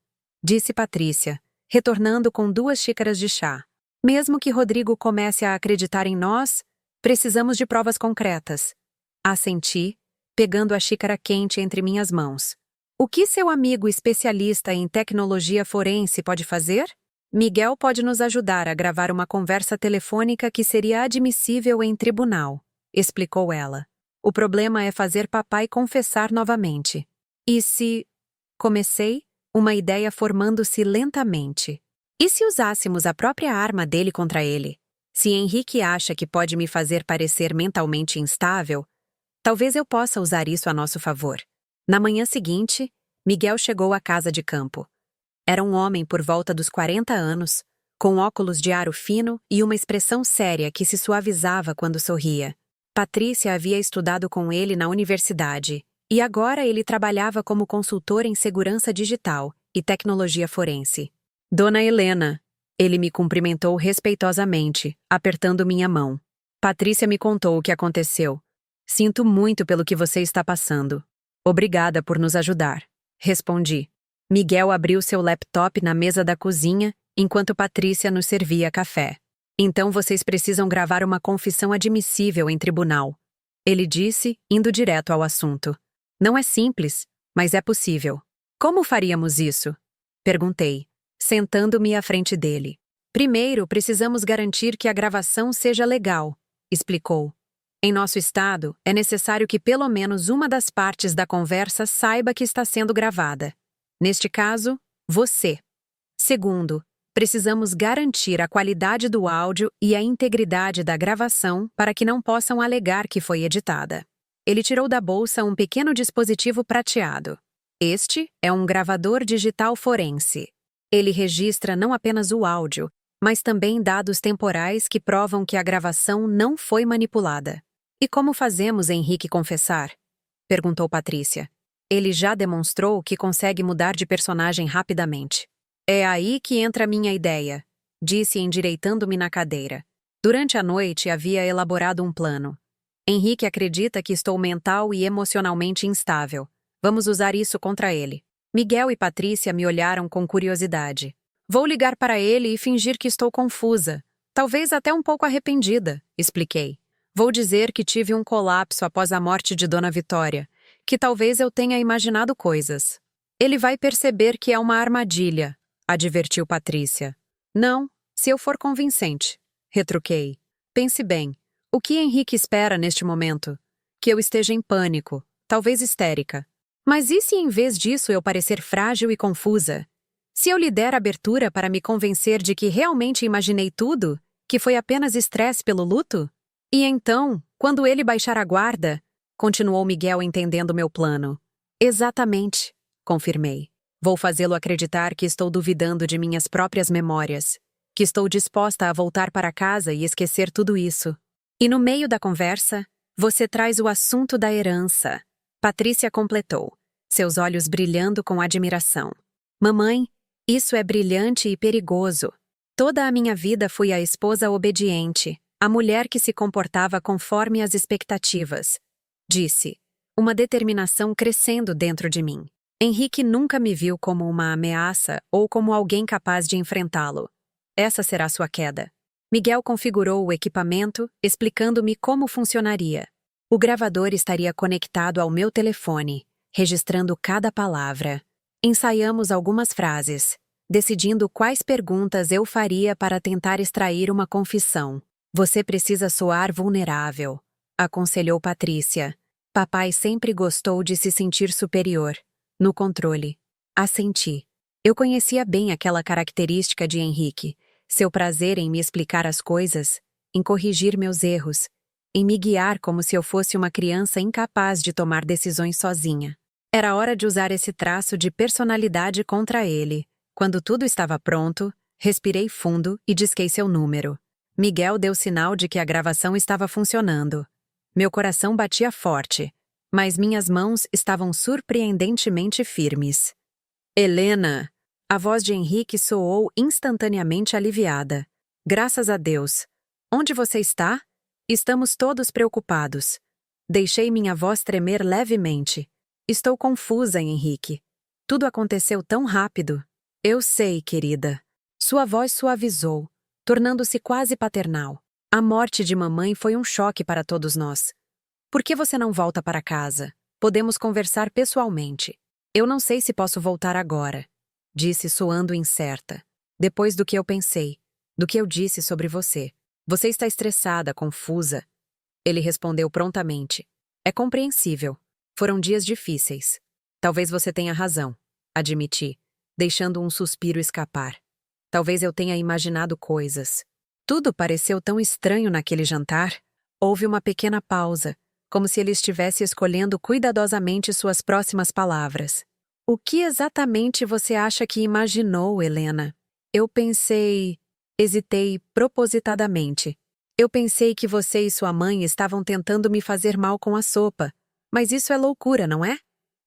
disse Patrícia, retornando com 2 xícaras de chá. Mesmo que Rodrigo comece a acreditar em nós, precisamos de provas concretas. Assenti, pegando a xícara quente entre minhas mãos. O que seu amigo especialista em tecnologia forense pode fazer? Miguel pode nos ajudar a gravar uma conversa telefônica que seria admissível em tribunal, explicou ela. O problema é fazer papai confessar novamente. E se... Comecei, uma ideia formando-se lentamente. E se usássemos a própria arma dele contra ele? Se Henrique acha que pode me fazer parecer mentalmente instável, talvez eu possa usar isso a nosso favor. Na manhã seguinte, Miguel chegou à casa de campo. Era um homem por volta dos 40 anos, com óculos de aro fino e uma expressão séria que se suavizava quando sorria. Patrícia havia estudado com ele na universidade, e agora ele trabalhava como consultor em segurança digital e tecnologia forense. Dona Helena, ele me cumprimentou respeitosamente, apertando minha mão. Patrícia me contou o que aconteceu. Sinto muito pelo que você está passando. Obrigada por nos ajudar, respondi. Miguel abriu seu laptop na mesa da cozinha, enquanto Patrícia nos servia café. Então vocês precisam gravar uma confissão admissível em tribunal, ele disse, indo direto ao assunto. Não é simples, mas é possível. Como faríamos isso? Perguntei, sentando-me à frente dele. Primeiro, precisamos garantir que a gravação seja legal, explicou. Em nosso estado, é necessário que pelo menos uma das partes da conversa saiba que está sendo gravada. Neste caso, você. Segundo, precisamos garantir a qualidade do áudio e a integridade da gravação para que não possam alegar que foi editada. Ele tirou da bolsa um pequeno dispositivo prateado. Este é um gravador digital forense. Ele registra não apenas o áudio, mas também dados temporais que provam que a gravação não foi manipulada. E como fazemos Henrique confessar? Perguntou Patrícia. Ele já demonstrou que consegue mudar de personagem rapidamente. É aí que entra a minha ideia, disse endireitando-me na cadeira. Durante a noite havia elaborado um plano. Henrique acredita que estou mental e emocionalmente instável. Vamos usar isso contra ele. Miguel e Patrícia me olharam com curiosidade. Vou ligar para ele e fingir que estou confusa, talvez até um pouco arrependida, expliquei. Vou dizer que tive um colapso após a morte de Dona Vitória, que talvez eu tenha imaginado coisas. Ele vai perceber que é uma armadilha, advertiu Patrícia. Não, se eu for convincente, retruquei. Pense bem. O que Henrique espera neste momento? Que eu esteja em pânico, talvez histérica. Mas e se em vez disso eu parecer frágil e confusa? Se eu lhe der abertura para me convencer de que realmente imaginei tudo, que foi apenas estresse pelo luto? E então, quando ele baixar a guarda, continuou Miguel entendendo meu plano. Exatamente, confirmei. Vou fazê-lo acreditar que estou duvidando de minhas próprias memórias, que estou disposta a voltar para casa e esquecer tudo isso. E no meio da conversa, você traz o assunto da herança. Patrícia completou, seus olhos brilhando com admiração. Mamãe, isso é brilhante e perigoso. Toda a minha vida fui a esposa obediente, a mulher que se comportava conforme as expectativas. Disse, uma determinação crescendo dentro de mim. Henrique nunca me viu como uma ameaça ou como alguém capaz de enfrentá-lo. Essa será sua queda. Miguel configurou o equipamento, explicando-me como funcionaria. O gravador estaria conectado ao meu telefone, registrando cada palavra. Ensaiamos algumas frases. decidindo quais perguntas eu faria para tentar extrair uma confissão. Você precisa soar vulnerável, aconselhou Patrícia. Papai sempre gostou de se sentir superior, no controle. Assenti. Eu conhecia bem aquela característica de Henrique, seu prazer em me explicar as coisas, em corrigir meus erros, em me guiar como se eu fosse uma criança incapaz de tomar decisões sozinha. Era hora de usar esse traço de personalidade contra ele. Quando tudo estava pronto, respirei fundo e disquei seu número. Miguel deu sinal de que a gravação estava funcionando. Meu coração batia forte, mas minhas mãos estavam surpreendentemente firmes. Helena! A voz de Henrique soou instantaneamente aliviada. Graças a Deus. Onde você está? Estamos todos preocupados. Deixei minha voz tremer levemente. Estou confusa, Henrique. Tudo aconteceu tão rápido. Eu sei, querida. Sua voz suavizou, tornando-se quase paternal. A morte de mamãe foi um choque para todos nós. Por que você não volta para casa? Podemos conversar pessoalmente. Eu não sei se posso voltar agora, disse soando incerta. Depois do que eu pensei, do que eu disse sobre você. Você está estressada, confusa. Ele respondeu prontamente. É compreensível. Foram dias difíceis. Talvez você tenha razão, admiti, deixando um suspiro escapar. Talvez eu tenha imaginado coisas. Tudo pareceu tão estranho naquele jantar. Houve uma pequena pausa, como se ele estivesse escolhendo cuidadosamente suas próximas palavras. O que exatamente você acha que imaginou, Helena? Eu pensei... Hesitei propositadamente. Eu pensei que você e sua mãe estavam tentando me fazer mal com a sopa. Mas isso é loucura, não é?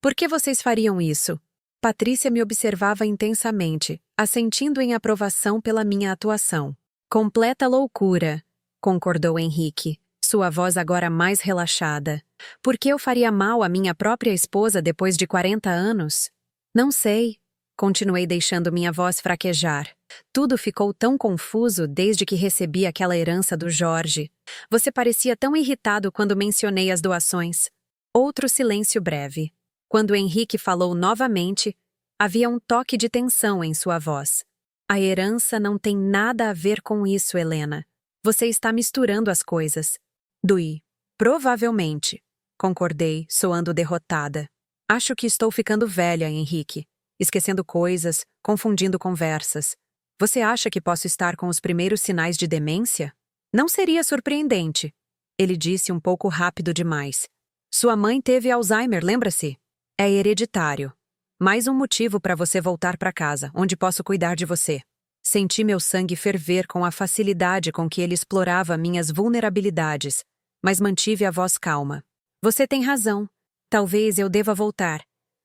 Por que vocês fariam isso? Patrícia me observava intensamente, assentindo em aprovação pela minha atuação. Completa loucura, concordou Henrique, sua voz agora mais relaxada. Por que eu faria mal à minha própria esposa depois de 40 anos? Não sei. Continuei deixando minha voz fraquejar. Tudo ficou tão confuso desde que recebi aquela herança do Jorge. Você parecia tão irritado quando mencionei as doações. Outro silêncio breve. Quando Henrique falou novamente, havia um toque de tensão em sua voz. A herança não tem nada a ver com isso, Helena. Você está misturando as coisas. Dui. Provavelmente. Concordei, soando derrotada. Acho que estou ficando velha, Henrique. Esquecendo coisas, confundindo conversas. Você acha que posso estar com os primeiros sinais de demência? Não seria surpreendente. Ele disse um pouco rápido demais. Sua mãe teve Alzheimer, lembra-se? É hereditário. Mais um motivo para você voltar para casa, onde posso cuidar de você. Senti meu sangue ferver com a facilidade com que ele explorava minhas vulnerabilidades, mas mantive a voz calma. Você tem razão. Talvez eu deva voltar.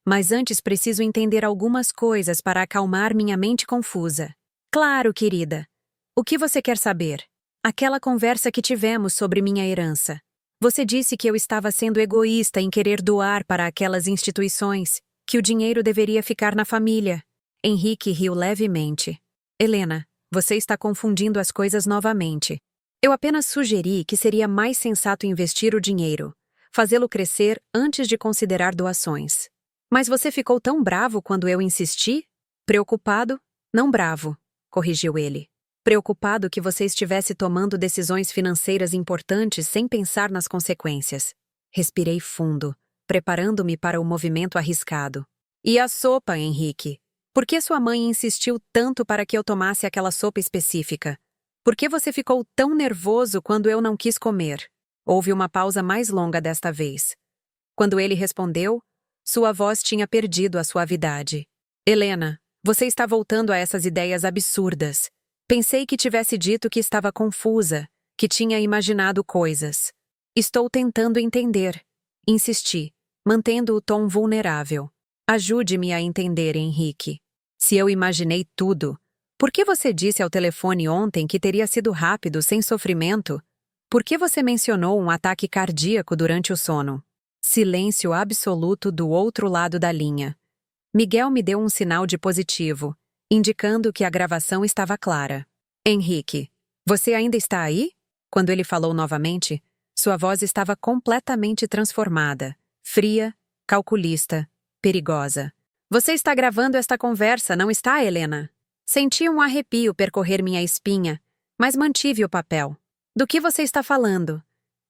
Mas antes preciso entender algumas coisas para acalmar minha mente confusa. Claro, querida. O que você quer saber? Aquela conversa que tivemos sobre minha herança. Você disse que eu estava sendo egoísta em querer doar para aquelas instituições, que o dinheiro deveria ficar na família. Henrique riu levemente. Helena, você está confundindo as coisas novamente. Eu apenas sugeri que seria mais sensato investir o dinheiro, fazê-lo crescer antes de considerar doações. Mas você ficou tão bravo quando eu insisti? Preocupado? Não bravo, corrigiu ele. Preocupado que você estivesse tomando decisões financeiras importantes sem pensar nas consequências. Respirei fundo, preparando-me para o movimento arriscado. E a sopa, Henrique? Por que sua mãe insistiu tanto para que eu tomasse aquela sopa específica? Por que você ficou tão nervoso quando eu não quis comer? Houve uma pausa mais longa desta vez. Quando ele respondeu, sua voz tinha perdido a suavidade. Helena, você está voltando a essas ideias absurdas. Pensei que tivesse dito que estava confusa, que tinha imaginado coisas. Estou tentando entender. Insisti, mantendo o tom vulnerável. Ajude-me a entender, Henrique. Se eu imaginei tudo, por que você disse ao telefone ontem que teria sido rápido, sem sofrimento? Por que você mencionou um ataque cardíaco durante o sono? Silêncio absoluto do outro lado da linha. Miguel me deu um sinal de positivo, indicando que a gravação estava clara. Henrique, você ainda está aí? Quando ele falou novamente, sua voz estava completamente transformada, fria, calculista, perigosa. Você está gravando esta conversa, não está, Helena? Senti um arrepio percorrer minha espinha, mas mantive o papel. Do que você está falando?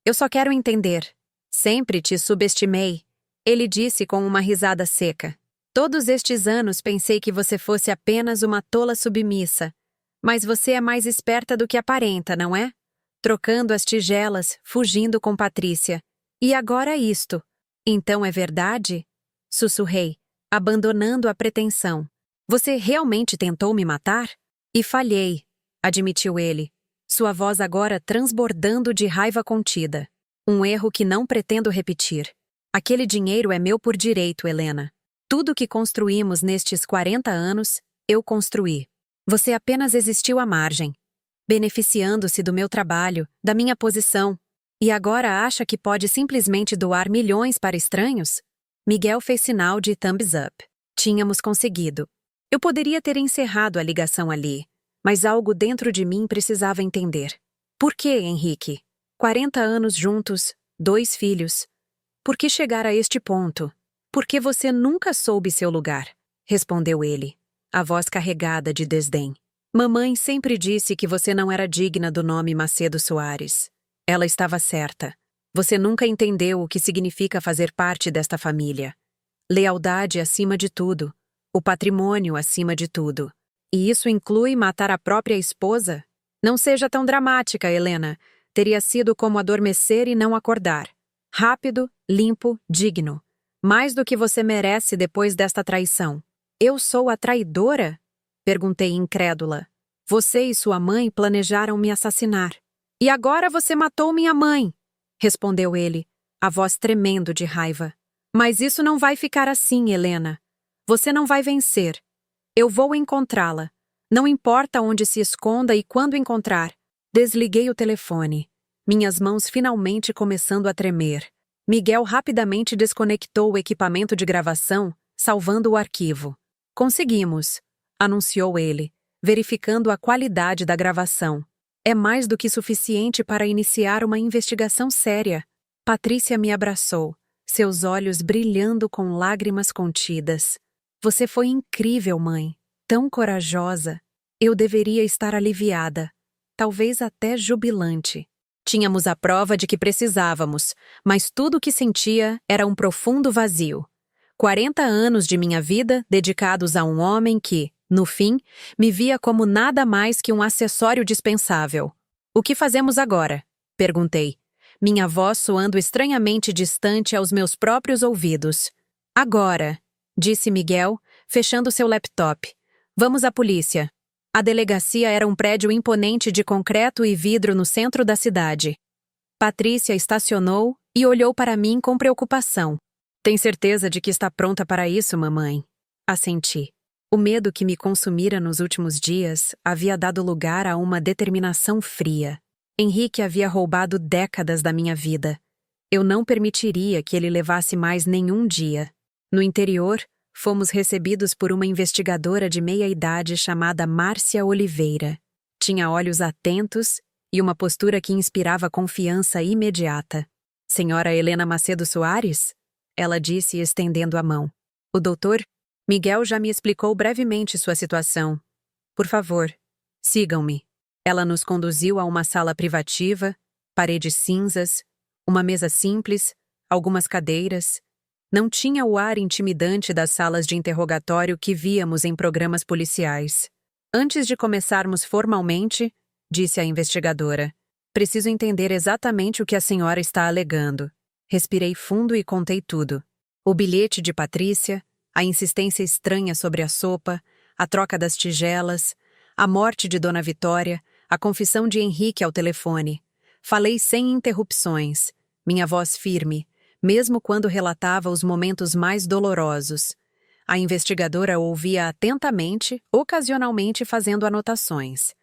Eu só quero entender. Sempre te subestimei, ele disse com uma risada seca. Todos estes anos pensei que você fosse apenas uma tola submissa. Mas você é mais esperta do que aparenta, não é? Trocando as tigelas, fugindo com Patrícia. E agora isto. Então é verdade? Sussurrei, abandonando a pretensão. Você realmente tentou me matar? E falhei, admitiu ele, sua voz agora transbordando de raiva contida. Um erro que não pretendo repetir. Aquele dinheiro é meu por direito, Helena. Tudo que construímos nestes 40 anos, eu construí. Você apenas existiu à margem, beneficiando-se do meu trabalho, da minha posição. E agora acha que pode simplesmente doar milhões para estranhos? Miguel fez sinal de thumbs up. Tínhamos conseguido. Eu poderia ter encerrado a ligação ali, mas algo dentro de mim precisava entender. Por que, Henrique? 40 anos juntos, 2 filhos. Por que chegar a este ponto? Porque você nunca soube seu lugar, respondeu ele, a voz carregada de desdém. Mamãe sempre disse que você não era digna do nome Macedo Soares. Ela estava certa. Você nunca entendeu o que significa fazer parte desta família. Lealdade acima de tudo. O patrimônio acima de tudo. E isso inclui matar a própria esposa? Não seja tão dramática, Helena. Teria sido como adormecer e não acordar. Rápido, limpo, digno. Mais do que você merece depois desta traição. Eu sou a traidora? Perguntei incrédula. Você e sua mãe planejaram me assassinar. E agora você matou minha mãe, respondeu ele, a voz tremendo de raiva. Mas isso não vai ficar assim, Helena. Você não vai vencer. Eu vou encontrá-la. Não importa onde se esconda e quando encontrar. Desliguei o telefone. Minhas mãos finalmente começando a tremer. Miguel rapidamente desconectou o equipamento de gravação, salvando o arquivo. Conseguimos, anunciou ele, verificando a qualidade da gravação. É mais do que suficiente para iniciar uma investigação séria. Patrícia me abraçou, seus olhos brilhando com lágrimas contidas. Você foi incrível, mãe. Tão corajosa. Eu deveria estar aliviada. Talvez até jubilante. Tínhamos a prova de que precisávamos, mas tudo o que sentia era um profundo vazio. 40 anos de minha vida dedicados a um homem que, no fim, me via como nada mais que um acessório dispensável. O que fazemos agora? Perguntei, minha voz soando estranhamente distante aos meus próprios ouvidos. Agora, disse Miguel, fechando seu laptop. Vamos à polícia. A delegacia era um prédio imponente de concreto e vidro no centro da cidade. Patrícia estacionou e olhou para mim com preocupação. Tem certeza de que está pronta para isso, mamãe? Assenti. O medo que me consumira nos últimos dias havia dado lugar a uma determinação fria. Henrique havia roubado décadas da minha vida. Eu não permitiria que ele levasse mais nenhum dia. No interior, fomos recebidos por uma investigadora de meia-idade chamada Márcia Oliveira. Tinha olhos atentos e uma postura que inspirava confiança imediata. Senhora Helena Macedo Soares? Ela disse, estendendo a mão. O doutor Miguel já me explicou brevemente sua situação. Por favor, sigam-me. Ela nos conduziu a uma sala privativa, paredes cinzas, uma mesa simples, algumas cadeiras. Não tinha o ar intimidante das salas de interrogatório que víamos em programas policiais. Antes de começarmos formalmente, disse a investigadora, preciso entender exatamente o que a senhora está alegando. Respirei fundo e contei tudo. O bilhete de Patrícia, a insistência estranha sobre a sopa, a troca das tigelas, a morte de Dona Vitória, a confissão de Henrique ao telefone. Falei sem interrupções, minha voz firme, mesmo quando relatava os momentos mais dolorosos. A investigadora ouvia atentamente, ocasionalmente fazendo anotações.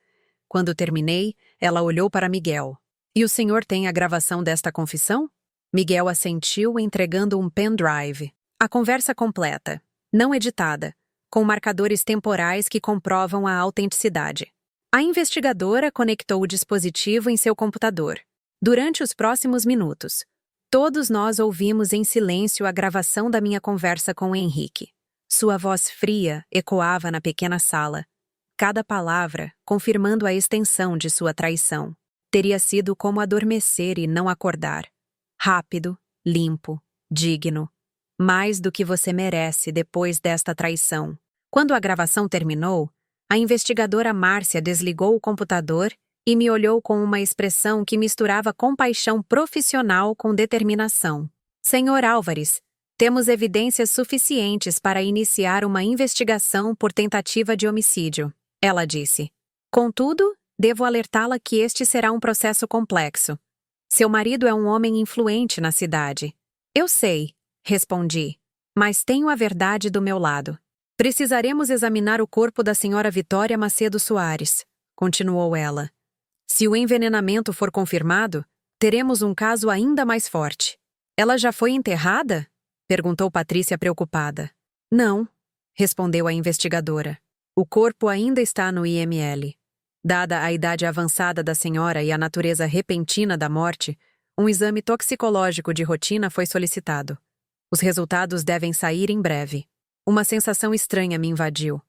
Quando terminei, ela olhou para Miguel. E o senhor tem a gravação desta confissão? Miguel assentiu, entregando um pendrive. A conversa completa, não editada, com marcadores temporais que comprovam a autenticidade. A investigadora conectou o dispositivo em seu computador. Durante os próximos minutos, todos nós ouvimos em silêncio a gravação da minha conversa com Henrique. Sua voz fria ecoava na pequena sala. cada palavra confirmando a extensão de sua traição. Teria sido como adormecer e não acordar. Rápido, limpo, digno. Mais do que você merece depois desta traição. Quando a gravação terminou, a investigadora Márcia desligou o computador e me olhou com uma expressão que misturava compaixão profissional com determinação. Senhor Álvares, temos evidências suficientes para iniciar uma investigação por tentativa de homicídio, ela disse. Contudo, devo alertá-la que este será um processo complexo. Seu marido é um homem influente na cidade. Eu sei, respondi, mas tenho a verdade do meu lado. Precisaremos examinar o corpo da senhora Vitória Macedo Soares, continuou ela. Se o envenenamento for confirmado, teremos um caso ainda mais forte. Ela já foi enterrada? Perguntou Patrícia preocupada. Não, respondeu a investigadora. O corpo ainda está no IML. Dada a idade avançada da senhora e a natureza repentina da morte, um exame toxicológico de rotina foi solicitado. Os resultados devem sair em breve. Uma sensação estranha me invadiu.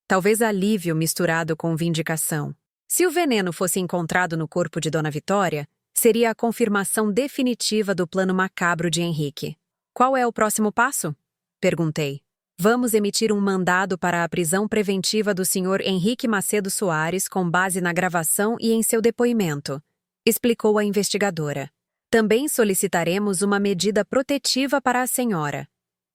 Talvez alívio misturado com vindicação. Se o veneno fosse encontrado no corpo de Dona Vitória, seria a confirmação definitiva do plano macabro de Henrique. Qual é o próximo passo? Perguntei. Vamos emitir um mandado para a prisão preventiva do Sr. Henrique Macedo Soares com base na gravação e em seu depoimento, explicou a investigadora. Também solicitaremos uma medida protetiva para a senhora.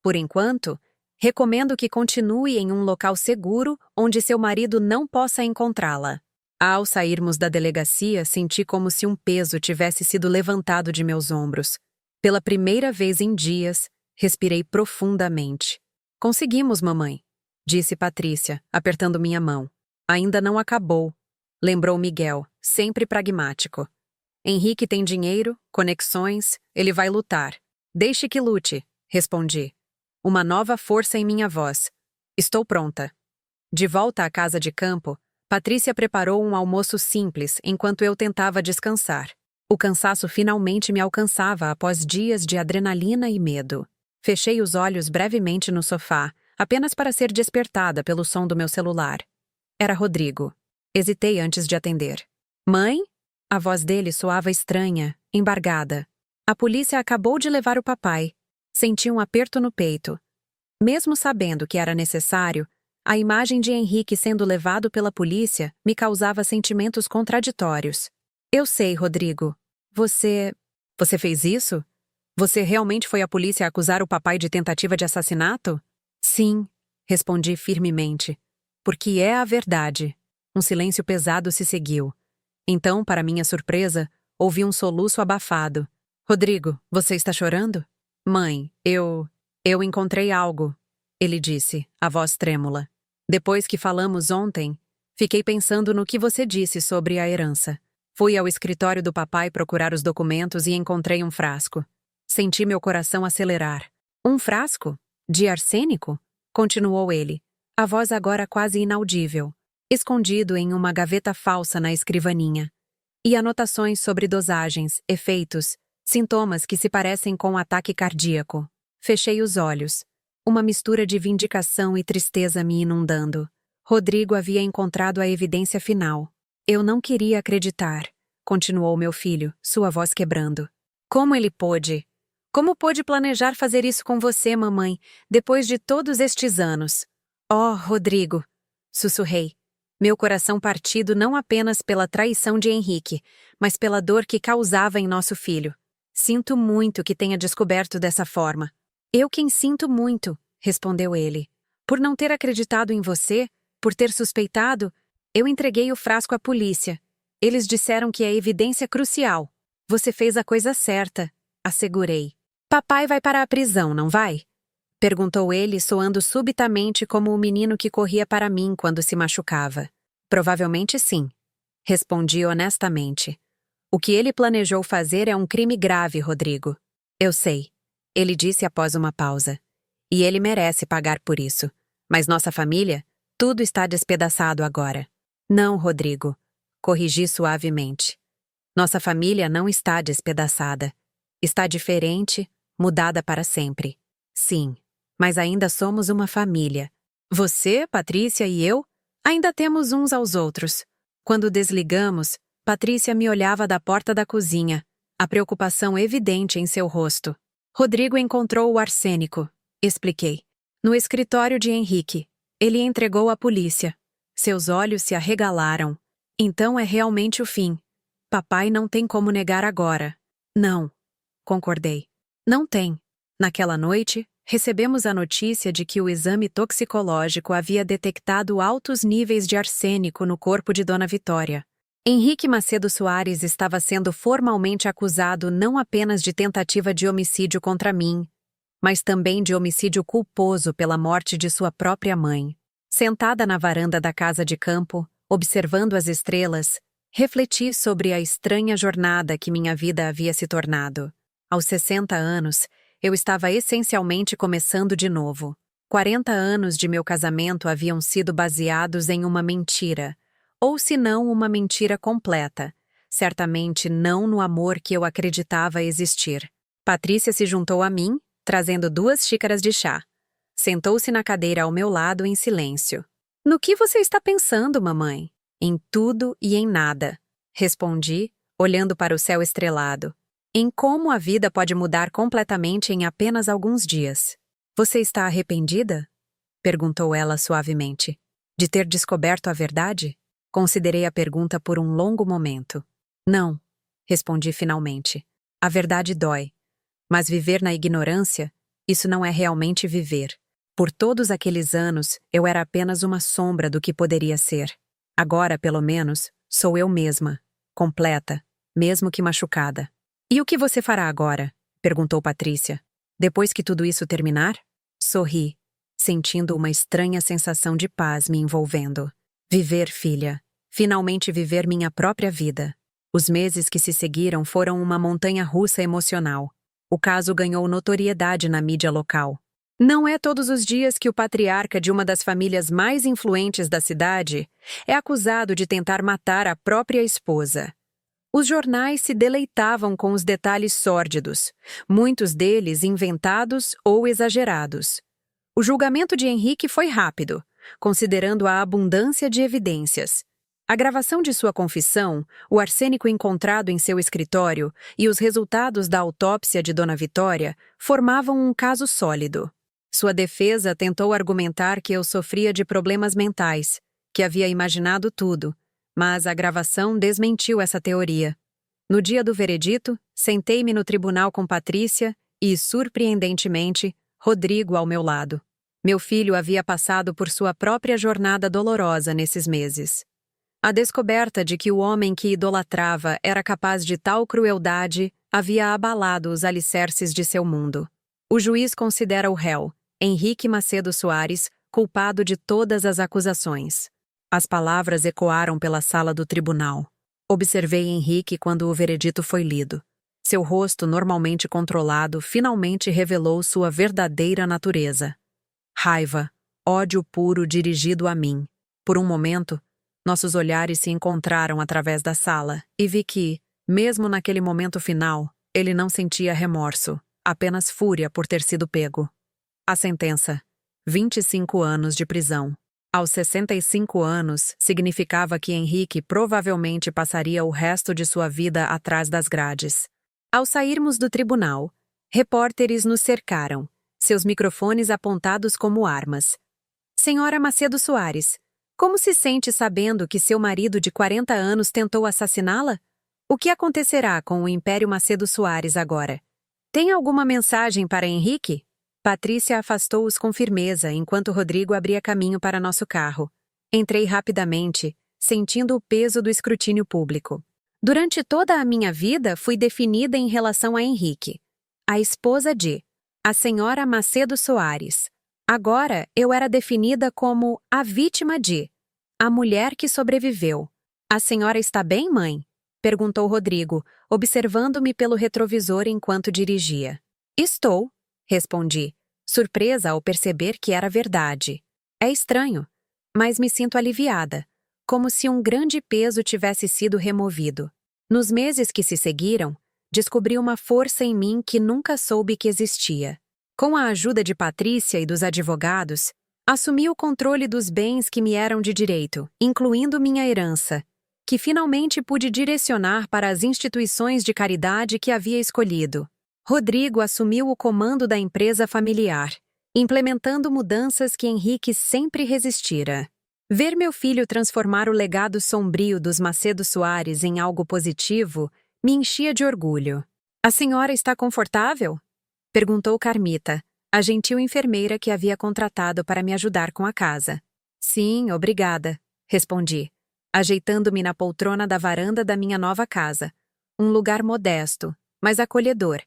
Por enquanto, recomendo que continue em um local seguro onde seu marido não possa encontrá-la. Ao sairmos da delegacia, senti como se um peso tivesse sido levantado de meus ombros. Pela primeira vez em dias, respirei profundamente. Conseguimos, mamãe, disse Patrícia, apertando minha mão. Ainda não acabou, lembrou Miguel, sempre pragmático. Henrique tem dinheiro, conexões, ele vai lutar. Deixe que lute, respondi. Uma nova força em minha voz. Estou pronta. De volta à casa de campo, Patrícia preparou um almoço simples enquanto eu tentava descansar. O cansaço finalmente me alcançava após dias de adrenalina e medo. Fechei os olhos brevemente no sofá, apenas para ser despertada pelo som do meu celular. Era Rodrigo. Hesitei antes de atender. Mãe? A voz dele soava estranha, embargada. A polícia acabou de levar o papai. Senti um aperto no peito. Mesmo sabendo que era necessário, a imagem de Henrique sendo levado pela polícia me causava sentimentos contraditórios. Eu sei, Rodrigo. Você fez isso? Você realmente foi à polícia acusar o papai de tentativa de assassinato? Sim, respondi firmemente. Porque é a verdade. Um silêncio pesado se seguiu. Então, para minha surpresa, ouvi um soluço abafado. Rodrigo, você está chorando? Mãe, eu encontrei algo, ele disse, a voz trêmula. Depois que falamos ontem, fiquei pensando no que você disse sobre a herança. Fui ao escritório do papai procurar os documentos e encontrei um frasco. Senti meu coração acelerar. Um frasco? De arsênico? Continuou ele, a voz agora quase inaudível, escondido em uma gaveta falsa na escrivaninha. E anotações sobre dosagens, efeitos, sintomas que se parecem com um ataque cardíaco. Fechei os olhos. Uma mistura de vindicação e tristeza me inundando. Rodrigo havia encontrado a evidência final. Eu não queria acreditar, continuou meu filho, sua voz quebrando. Como ele pôde? Como pôde planejar fazer isso com você, mamãe, depois de todos estes anos? Oh, Rodrigo, sussurrei. Meu coração partido não apenas pela traição de Henrique, mas pela dor que causava em nosso filho. Sinto muito que tenha descoberto dessa forma. Eu quem sinto muito, respondeu ele. Por não ter acreditado em você, por ter suspeitado, eu entreguei o frasco à polícia. Eles disseram que é evidência crucial. Você fez a coisa certa, assegurei. Papai vai para a prisão, não vai? Perguntou ele, soando subitamente como o menino que corria para mim quando se machucava. Provavelmente sim. Respondi honestamente. O que ele planejou fazer é um crime grave, Rodrigo. Eu sei, ele disse após uma pausa. E ele merece pagar por isso. Mas nossa família, tudo está despedaçado agora. Não, Rodrigo, corrigi suavemente. Nossa família não está despedaçada. Está diferente, mudada para sempre. Sim, mas ainda somos uma família. Você, Patrícia e eu Ainda temos uns aos outros. Quando desligamos, Patrícia me olhava da porta da cozinha, a preocupação evidente em seu rosto. Rodrigo encontrou o arsênico, expliquei. No escritório de Henrique. Ele entregou à polícia. Seus olhos se arregalaram. Então é realmente o fim. Papai não tem como negar agora. Não, concordei. Não tem. Naquela noite, recebemos a notícia de que o exame toxicológico havia detectado altos níveis de arsênico no corpo de Dona Vitória. Henrique Macedo Soares estava sendo formalmente acusado não apenas de tentativa de homicídio contra mim, mas também de homicídio culposo pela morte de sua própria mãe. Sentada na varanda da casa de campo, observando as estrelas, refleti sobre a estranha jornada que minha vida havia se tornado. Aos 60 anos, eu estava essencialmente começando de novo. 40 anos de meu casamento haviam sido baseados em uma mentira, ou se não uma mentira completa, certamente não no amor que eu acreditava existir. Patrícia se juntou a mim, trazendo 2 xícaras de chá. Sentou-se na cadeira ao meu lado em silêncio. No que você está pensando, mamãe? Em tudo e em nada, respondi, olhando para o céu estrelado. Em como a vida pode mudar completamente em apenas alguns dias. Você está arrependida? Perguntou ela suavemente. De ter descoberto a verdade? Considerei a pergunta por um longo momento. Não, respondi finalmente. A verdade dói. Mas viver na ignorância, isso não é realmente viver. Por todos aqueles anos, eu era apenas uma sombra do que poderia ser. Agora, pelo menos, sou eu mesma, completa, mesmo que machucada. E o que você fará agora? Perguntou Patrícia. Depois que tudo isso terminar? Sorri, sentindo uma estranha sensação de paz me envolvendo. Viver, filha. Finalmente viver minha própria vida. Os meses que se seguiram foram uma montanha-russa emocional. O caso ganhou notoriedade na mídia local. Não é todos os dias que o patriarca de uma das famílias mais influentes da cidade é acusado de tentar matar a própria esposa. Os jornais se deleitavam com os detalhes sórdidos, muitos deles inventados ou exagerados. O julgamento de Henrique foi rápido, considerando a abundância de evidências. A gravação de sua confissão, o arsênico encontrado em seu escritório e os resultados da autópsia de Dona Vitória formavam um caso sólido. Sua defesa tentou argumentar que eu sofria de problemas mentais, que havia imaginado tudo, mas a gravação desmentiu essa teoria. No dia do veredito, sentei-me no tribunal com Patrícia e, surpreendentemente, Rodrigo ao meu lado. Meu filho havia passado por sua própria jornada dolorosa nesses meses. A descoberta de que o homem que idolatrava era capaz de tal crueldade havia abalado os alicerces de seu mundo. O juiz considera o réu, Henrique Macedo Soares, culpado de todas as acusações. As palavras ecoaram pela sala do tribunal. Observei Henrique quando o veredito foi lido. Seu rosto, normalmente controlado, finalmente revelou sua verdadeira natureza. Raiva, ódio puro dirigido a mim. Por um momento, nossos olhares se encontraram através da sala e vi que, mesmo naquele momento final, ele não sentia remorso, apenas fúria por ter sido pego. A sentença: 25 anos de prisão. Aos 65 anos, significava que Henrique provavelmente passaria o resto de sua vida atrás das grades. Ao sairmos do tribunal, repórteres nos cercaram, seus microfones apontados como armas. Senhora Macedo Soares, como se sente sabendo que seu marido de 40 anos tentou assassiná-la? O que acontecerá com o Império Macedo Soares agora? Tem alguma mensagem para Henrique? Patrícia afastou-os com firmeza enquanto Rodrigo abria caminho para nosso carro. Entrei rapidamente, sentindo o peso do escrutínio público. Durante toda a minha vida fui definida em relação a Henrique, a esposa de, a senhora Macedo Soares. Agora eu era definida como a vítima de, a mulher que sobreviveu. A senhora está bem, mãe? Perguntou Rodrigo, observando-me pelo retrovisor enquanto dirigia. Estou, respondi, surpresa ao perceber que era verdade. É estranho, mas me sinto aliviada, como se um grande peso tivesse sido removido. Nos meses que se seguiram, descobri uma força em mim que nunca soube que existia. Com a ajuda de Patrícia e dos advogados, Assumi o controle dos bens que me eram de direito, incluindo minha herança, que finalmente pude direcionar para as instituições de caridade que havia escolhido. Rodrigo assumiu o comando da empresa familiar, implementando mudanças que Henrique sempre resistira. Ver meu filho transformar o legado sombrio dos Macedo Soares em algo positivo me enchia de orgulho. A senhora está confortável? Perguntou Carmita, a gentil enfermeira que havia contratado para me ajudar com a casa. Sim, obrigada, respondi, ajeitando-me na poltrona da varanda da minha nova casa, um lugar modesto, mas acolhedor,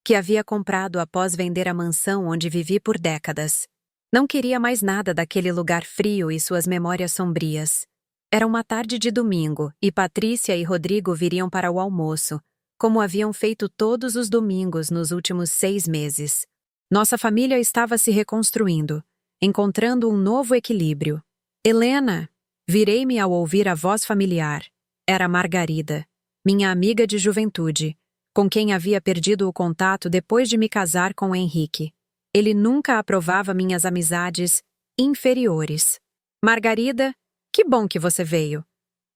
que havia comprado após vender a mansão onde vivi por décadas. Não queria mais nada daquele lugar frio e suas memórias sombrias. Era uma tarde de domingo e Patrícia e Rodrigo viriam para o almoço, como haviam feito todos os domingos nos últimos 6 meses. Nossa família estava se reconstruindo, encontrando um novo equilíbrio. Helena! Virei-me ao ouvir a voz familiar. Era Margarida, minha amiga de juventude, com quem havia perdido o contato depois de me casar com Henrique. Ele nunca aprovava minhas amizades inferiores. Margarida, que bom que você veio.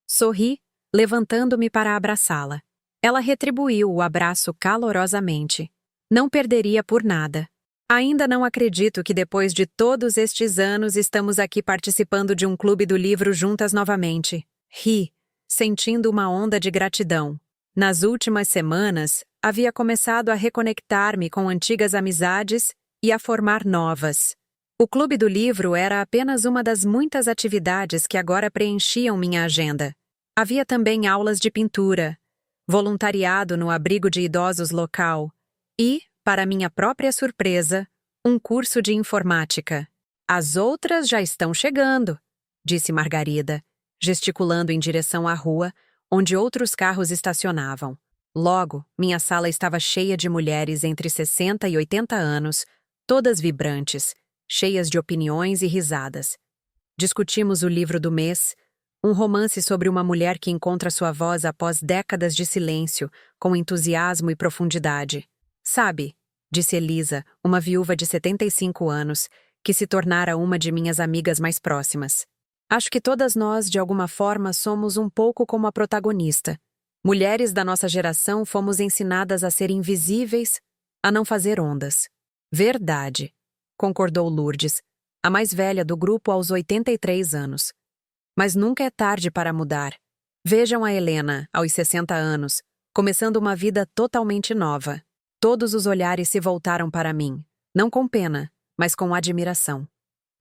Sorri, levantando-me para abraçá-la. Ela retribuiu o abraço calorosamente. Não perderia por nada. Ainda não acredito que depois de todos estes anos estamos aqui participando de um clube do livro juntas novamente. Ri, sentindo uma onda de gratidão. Nas últimas semanas, havia começado a reconectar-me com antigas amizades e a formar novas. O clube do livro era apenas uma das muitas atividades que agora preenchiam minha agenda. Havia também aulas de pintura, voluntariado no abrigo de idosos local e, para minha própria surpresa, um curso de informática. As outras já estão chegando, disse Margarida, gesticulando em direção à rua, onde outros carros estacionavam. Logo, minha sala estava cheia de mulheres entre 60 e 80 anos, todas vibrantes, cheias de opiniões e risadas. Discutimos o livro do mês, um romance sobre uma mulher que encontra sua voz após décadas de silêncio, com entusiasmo e profundidade. Sabe, disse Elisa, uma viúva de 75 anos, que se tornara uma de minhas amigas mais próximas. Acho que todas nós, de alguma forma, somos um pouco como a protagonista. Mulheres da nossa geração fomos ensinadas a ser invisíveis, a não fazer ondas. Verdade, concordou Lourdes, a mais velha do grupo aos 83 anos. Mas nunca é tarde para mudar. Vejam a Helena, aos 60 anos, começando uma vida totalmente nova. Todos os olhares se voltaram para mim, não com pena, mas com admiração.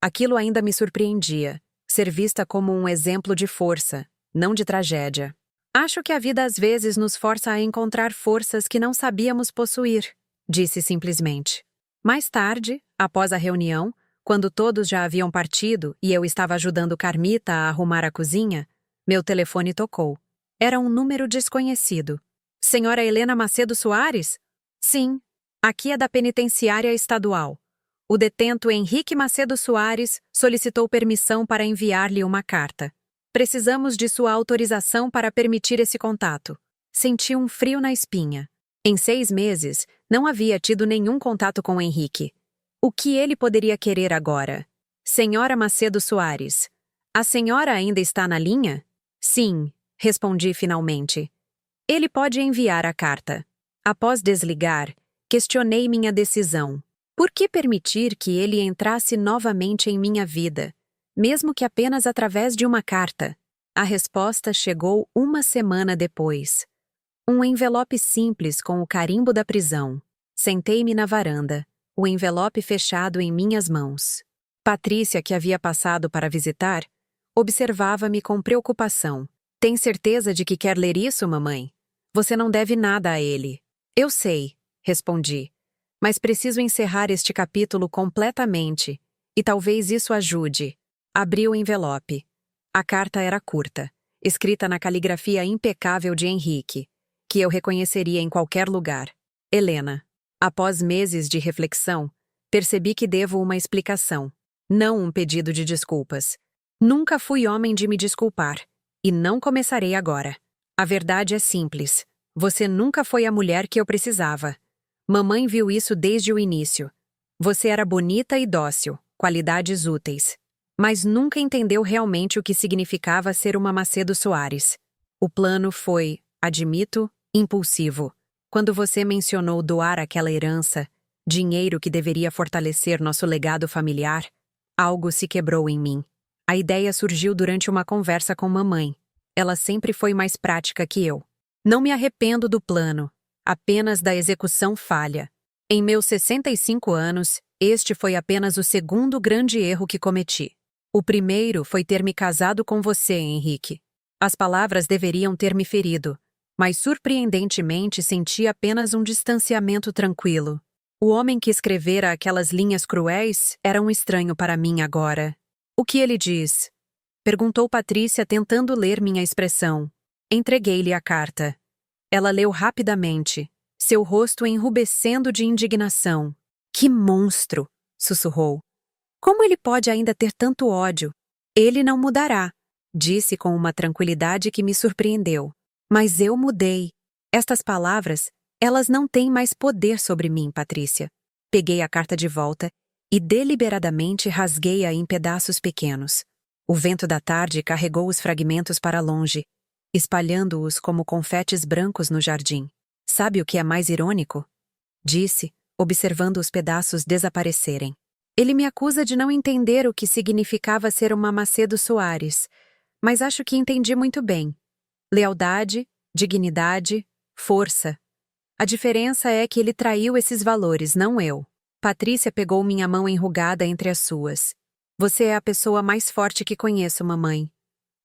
Aquilo ainda me surpreendia, ser vista como um exemplo de força, não de tragédia. Acho que a vida às vezes nos força a encontrar forças que não sabíamos possuir, disse simplesmente. Mais tarde, após a reunião, quando todos já haviam partido e eu estava ajudando Carmita a arrumar a cozinha, meu telefone tocou. Era um número desconhecido. Senhora Helena Macedo Soares? Sim, aqui é da penitenciária estadual. O detento Henrique Macedo Soares solicitou permissão para enviar-lhe uma carta. Precisamos de sua autorização para permitir esse contato. Senti um frio na espinha. Em 6 meses, não havia tido nenhum contato com Henrique. O que ele poderia querer agora? Senhora Macedo Soares, a senhora ainda está na linha? Sim, respondi finalmente. Ele pode enviar a carta. Após desligar, questionei minha decisão. Por que permitir que ele entrasse novamente em minha vida, mesmo que apenas através de uma carta? A resposta chegou 1 semana depois. Um envelope simples com o carimbo da prisão. Sentei-me na varanda, o envelope fechado em minhas mãos. Patrícia, que havia passado para visitar, observava-me com preocupação. Tem certeza de que quer ler isso, mamãe? Você não deve nada a ele. Eu sei, respondi. Mas preciso encerrar este capítulo completamente, e talvez isso ajude. Abri o envelope. A carta era curta, escrita na caligrafia impecável de Henrique, que eu reconheceria em qualquer lugar. Helena. Após meses de reflexão, percebi que devo uma explicação, não um pedido de desculpas. Nunca fui homem de me desculpar, e não começarei agora. A verdade é simples. Você nunca foi a mulher que eu precisava. Mamãe viu isso desde o início. Você era bonita e dócil, qualidades úteis. Mas nunca entendeu realmente o que significava ser uma Macedo Soares. O plano foi, admito, impulsivo. Quando você mencionou doar aquela herança, dinheiro que deveria fortalecer nosso legado familiar, algo se quebrou em mim. A ideia surgiu durante uma conversa com mamãe. Ela sempre foi mais prática que eu. Não me arrependo do plano, apenas da execução falha. Em meus 65 anos, este foi apenas o segundo grande erro que cometi. O primeiro foi ter me casado com você, Henrique. As palavras deveriam ter me ferido, mas surpreendentemente senti apenas um distanciamento tranquilo. O homem que escrevera aquelas linhas cruéis era um estranho para mim agora. O que ele diz? Perguntou Patrícia, tentando ler minha expressão. Entreguei-lhe a carta. Ela leu rapidamente, seu rosto enrubescendo de indignação. Que monstro! Sussurrou. Como ele pode ainda ter tanto ódio? Ele não mudará, disse com uma tranquilidade que me surpreendeu. Mas eu mudei. Estas palavras, elas não têm mais poder sobre mim, Patrícia. Peguei a carta de volta e deliberadamente rasguei-a em pedaços pequenos. O vento da tarde carregou os fragmentos para longe, espalhando-os como confetes brancos no jardim. Sabe o que é mais irônico? Disse, observando os pedaços desaparecerem. Ele me acusa de não entender o que significava ser uma Macedo Soares, mas acho que entendi muito bem. Lealdade, dignidade, força. A diferença é que ele traiu esses valores, não eu. Patrícia pegou minha mão enrugada entre as suas. Você é a pessoa mais forte que conheço, mamãe.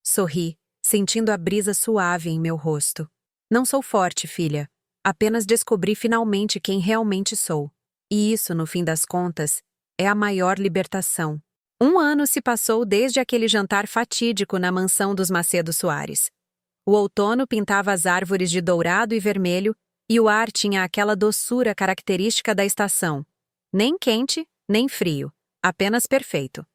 Sorri, sentindo a brisa suave em meu rosto. Não sou forte, filha. Apenas descobri finalmente quem realmente sou. E isso, no fim das contas, é a maior libertação. 1 ano se passou desde aquele jantar fatídico na mansão dos Macedo Soares. O outono pintava as árvores de dourado e vermelho e o ar tinha aquela doçura característica da estação. Nem quente, nem frio. Apenas perfeito.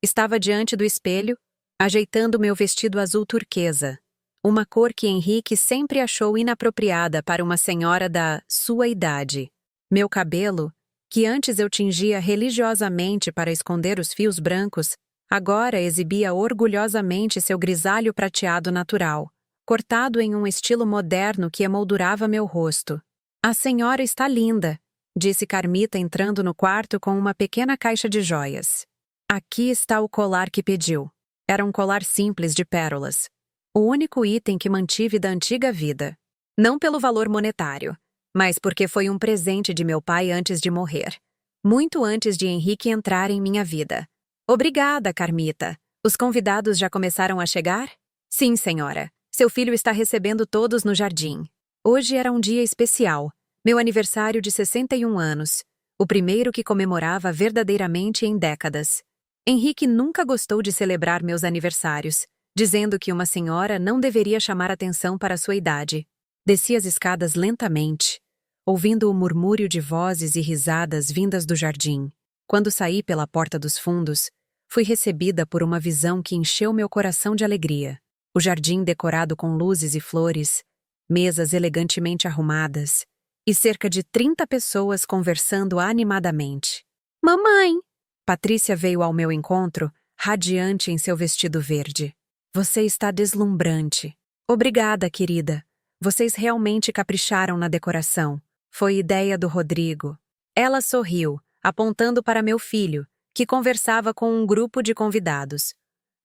Estava diante do espelho, ajeitando meu vestido azul turquesa, uma cor que Henrique sempre achou inapropriada para uma senhora da sua idade. Meu cabelo, que antes eu tingia religiosamente para esconder os fios brancos, agora exibia orgulhosamente seu grisalho prateado natural, cortado em um estilo moderno que emoldurava meu rosto. A senhora está linda, disse Carmita entrando no quarto com uma pequena caixa de joias. Aqui está o colar que pediu. Era um colar simples de pérolas. O único item que mantive da antiga vida. Não pelo valor monetário, mas porque foi um presente de meu pai antes de morrer. Muito antes de Henrique entrar em minha vida. Obrigada, Carmita. Os convidados já começaram a chegar? Sim, senhora. Seu filho está recebendo todos no jardim. Hoje era um dia especial. Meu aniversário de 61 anos. O primeiro que comemorava verdadeiramente em décadas. Henrique nunca gostou de celebrar meus aniversários, dizendo que uma senhora não deveria chamar atenção para sua idade. Desci as escadas lentamente, ouvindo o murmúrio de vozes e risadas vindas do jardim. Quando saí pela porta dos fundos, fui recebida por uma visão que encheu meu coração de alegria. O jardim decorado com luzes e flores, mesas elegantemente arrumadas, e cerca de 30 pessoas conversando animadamente. Mamãe! Patrícia veio ao meu encontro, radiante em seu vestido verde. Você está deslumbrante. Obrigada, querida. Vocês realmente capricharam na decoração. Foi ideia do Rodrigo. Ela sorriu, apontando para meu filho, que conversava com um grupo de convidados.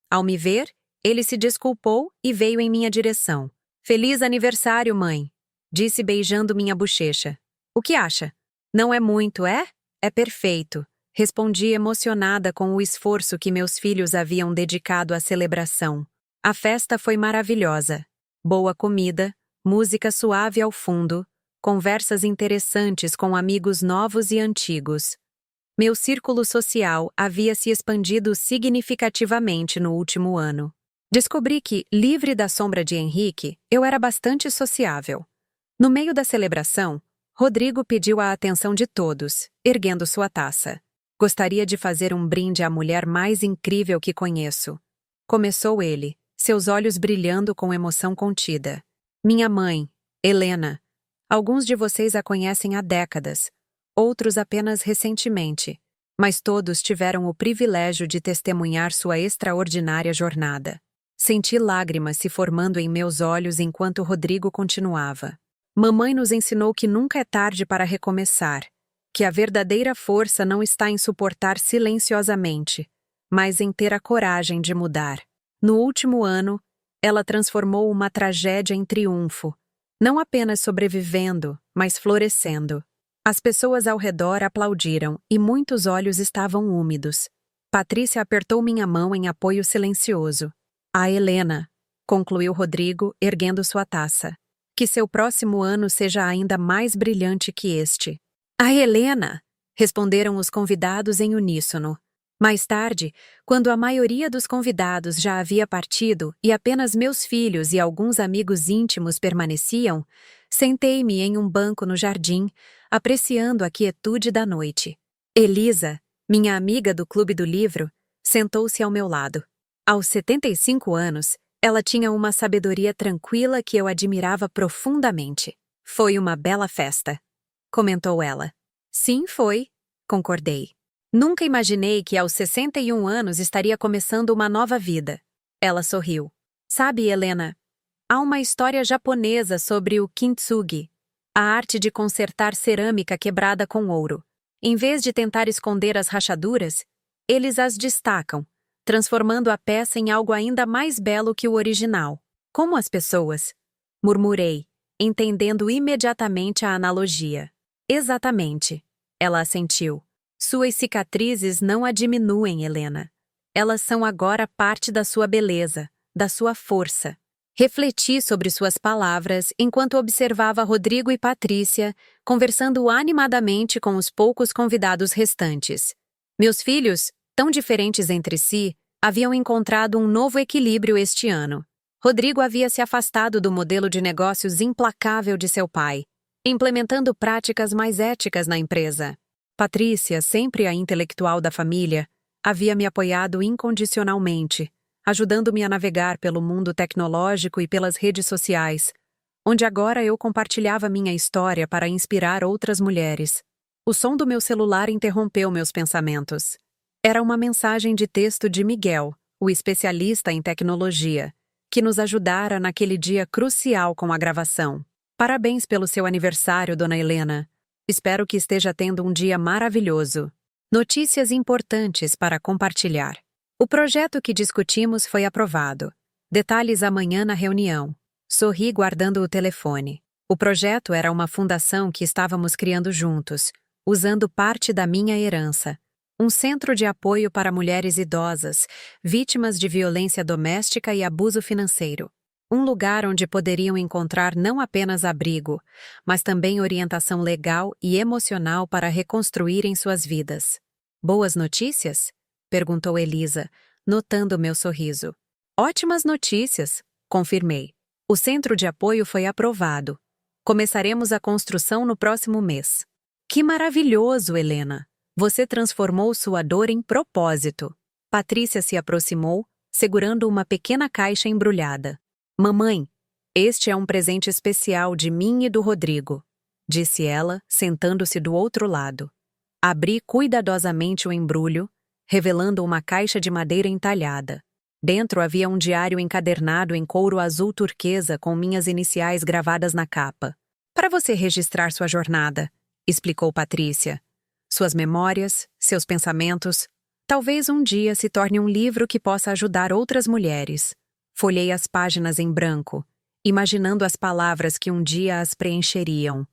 Ao me ver, ele se desculpou e veio em minha direção. Feliz aniversário, mãe, disse beijando minha bochecha. O que acha? Não é muito, é? É perfeito. Respondi emocionada com o esforço que meus filhos haviam dedicado à celebração. A festa foi maravilhosa. Boa comida, música suave ao fundo, conversas interessantes com amigos novos e antigos. Meu círculo social havia se expandido significativamente no último ano. Descobri que, livre da sombra de Henrique, eu era bastante sociável. No meio da celebração, Rodrigo pediu a atenção de todos, erguendo sua taça. Gostaria de fazer um brinde à mulher mais incrível que conheço. Começou ele, seus olhos brilhando com emoção contida. Minha mãe, Helena. Alguns de vocês a conhecem há décadas, outros apenas recentemente. mas todos tiveram o privilégio de testemunhar sua extraordinária jornada. Senti lágrimas se formando em meus olhos enquanto Rodrigo continuava. Mamãe nos ensinou que nunca é tarde para recomeçar, que a verdadeira força não está em suportar silenciosamente, mas em ter a coragem de mudar. No último ano, ela transformou uma tragédia em triunfo, não apenas sobrevivendo, mas florescendo. As pessoas ao redor aplaudiram e muitos olhos estavam úmidos. Patrícia apertou minha mão em apoio silencioso. A Helena, concluiu Rodrigo, erguendo sua taça. Que seu próximo ano seja ainda mais brilhante que este. A Helena! Responderam os convidados em uníssono. Mais tarde, quando a maioria dos convidados já havia partido e apenas meus filhos e alguns amigos íntimos permaneciam, sentei-me em um banco no jardim, apreciando a quietude da noite. Elisa, minha amiga do Clube do Livro, sentou-se ao meu lado. Aos 75 anos, ela tinha uma sabedoria tranquila que eu admirava profundamente. Foi uma bela festa, comentou ela. Sim, foi, concordei. Nunca imaginei que aos 61 anos estaria começando uma nova vida. Ela sorriu. Sabe, Helena, há uma história japonesa sobre o kintsugi, a arte de consertar cerâmica quebrada com ouro. Em vez de tentar esconder as rachaduras, eles as destacam, transformando a peça em algo ainda mais belo que o original. Como as pessoas? Murmurei, entendendo imediatamente a analogia. Exatamente, ela assentiu. Suas cicatrizes não a diminuem, Helena. Elas são agora parte da sua beleza, da sua força. Refleti sobre suas palavras enquanto observava Rodrigo e Patrícia conversando animadamente com os poucos convidados restantes. Meus filhos, tão diferentes entre si, haviam encontrado um novo equilíbrio este ano. Rodrigo havia se afastado do modelo de negócios implacável de seu pai, implementando práticas mais éticas na empresa. Patrícia, sempre a intelectual da família, havia me apoiado incondicionalmente, ajudando-me a navegar pelo mundo tecnológico e pelas redes sociais, onde agora eu compartilhava minha história para inspirar outras mulheres. O som do meu celular interrompeu meus pensamentos. Era uma mensagem de texto de Miguel, o especialista em tecnologia, que nos ajudara naquele dia crucial com a gravação. Parabéns pelo seu aniversário, Dona Helena. Espero que esteja tendo um dia maravilhoso. Notícias importantes para compartilhar. O projeto que discutimos foi aprovado. Detalhes amanhã na reunião. Sorri guardando o telefone. O projeto era uma fundação que estávamos criando juntos, usando parte da minha herança. Um centro de apoio para mulheres idosas, vítimas de violência doméstica e abuso financeiro. Um lugar onde poderiam encontrar não apenas abrigo, mas também orientação legal e emocional para reconstruírem suas vidas. Boas notícias? Perguntou Elisa, notando meu sorriso. Ótimas notícias, confirmei. O centro de apoio foi aprovado. Começaremos a construção no próximo mês. Que maravilhoso, Helena! Você transformou sua dor em propósito. Patrícia se aproximou, segurando uma pequena caixa embrulhada. Mamãe, este é um presente especial de mim e do Rodrigo, disse ela, sentando-se do outro lado. Abri cuidadosamente o embrulho, revelando uma caixa de madeira entalhada. Dentro havia um diário encadernado em couro azul turquesa com minhas iniciais gravadas na capa. Para você registrar sua jornada, explicou Patrícia. Suas memórias, seus pensamentos. Talvez um dia se torne um livro que possa ajudar outras mulheres. Folhei as páginas em branco, imaginando as palavras que um dia as preencheriam.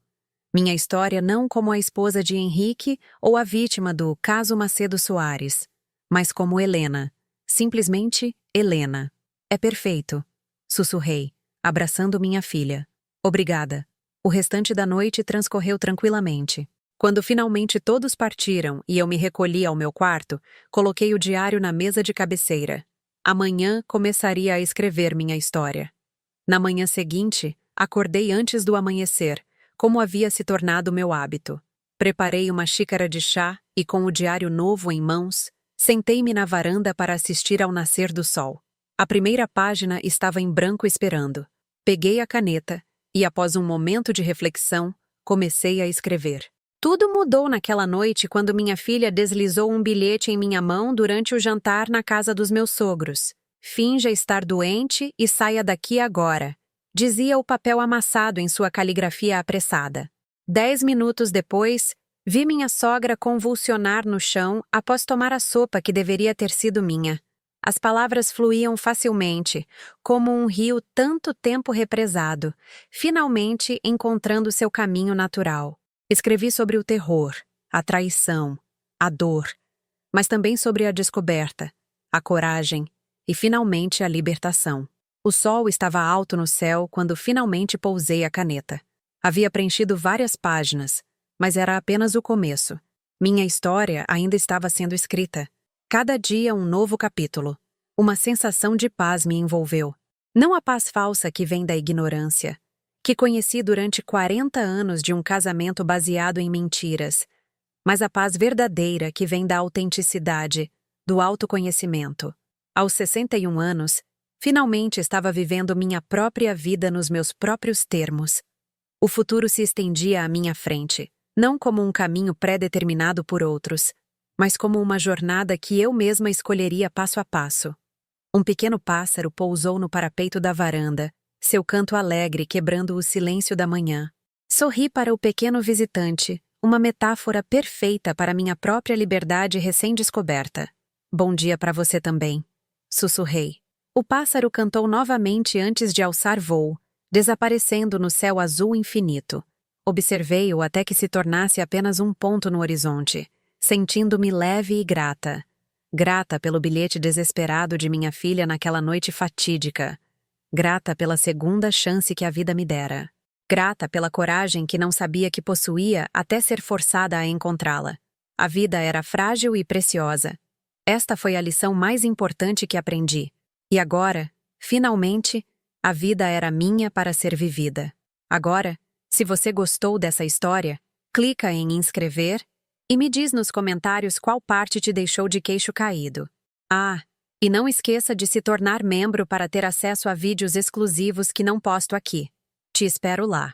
Minha história não como a esposa de Henrique ou a vítima do caso Macedo Soares, mas como Helena. Simplesmente Helena. É perfeito, sussurrei, abraçando minha filha. Obrigada. O restante da noite transcorreu tranquilamente. Quando finalmente todos partiram e eu me recolhi ao meu quarto, coloquei o diário na mesa de cabeceira. Amanhã começaria a escrever minha história. Na manhã seguinte, acordei antes do amanhecer, como havia se tornado meu hábito. Preparei uma xícara de chá e, com o diário novo em mãos, sentei-me na varanda para assistir ao nascer do sol. A primeira página estava em branco esperando. Peguei a caneta e, após um momento de reflexão, comecei a escrever. Tudo mudou naquela noite quando minha filha deslizou um bilhete em minha mão durante o jantar na casa dos meus sogros. Finja estar doente e saia daqui agora, dizia o papel amassado em sua caligrafia apressada. 10 minutos depois, vi minha sogra convulsionar no chão após tomar a sopa que deveria ter sido minha. As palavras fluíam facilmente, como um rio tanto tempo represado, finalmente encontrando seu caminho natural. Escrevi sobre o terror, a traição, a dor, mas também sobre a descoberta, a coragem e, finalmente, a libertação. O sol estava alto no céu quando finalmente pousei a caneta. Havia preenchido várias páginas, mas era apenas o começo. Minha história ainda estava sendo escrita. Cada dia um novo capítulo. Uma sensação de paz me envolveu. Não a paz falsa que vem da ignorância, que conheci durante 40 anos de um casamento baseado em mentiras, mas a paz verdadeira que vem da autenticidade, do autoconhecimento. Aos 61 anos, finalmente estava vivendo minha própria vida nos meus próprios termos. O futuro se estendia à minha frente, não como um caminho pré-determinado por outros, mas como uma jornada que eu mesma escolheria passo a passo. Um pequeno pássaro pousou no parapeito da varanda, seu canto alegre quebrando o silêncio da manhã. Sorri para o pequeno visitante, uma metáfora perfeita para minha própria liberdade recém-descoberta. Bom dia para você também, sussurrei. O pássaro cantou novamente antes de alçar voo, desaparecendo no céu azul infinito. Observei-o até que se tornasse apenas um ponto no horizonte, sentindo-me leve e grata. Grata pelo bilhete desesperado de minha filha naquela noite fatídica. Grata pela segunda chance que a vida me dera. Grata pela coragem que não sabia que possuía até ser forçada a encontrá-la. A vida era frágil e preciosa. Esta foi a lição mais importante que aprendi. E agora, finalmente, a vida era minha para ser vivida. Agora, se você gostou dessa história, clica em inscrever e me diz nos comentários qual parte te deixou de queixo caído. Ah, e não esqueça de se tornar membro para ter acesso a vídeos exclusivos que não posto aqui. Te espero lá.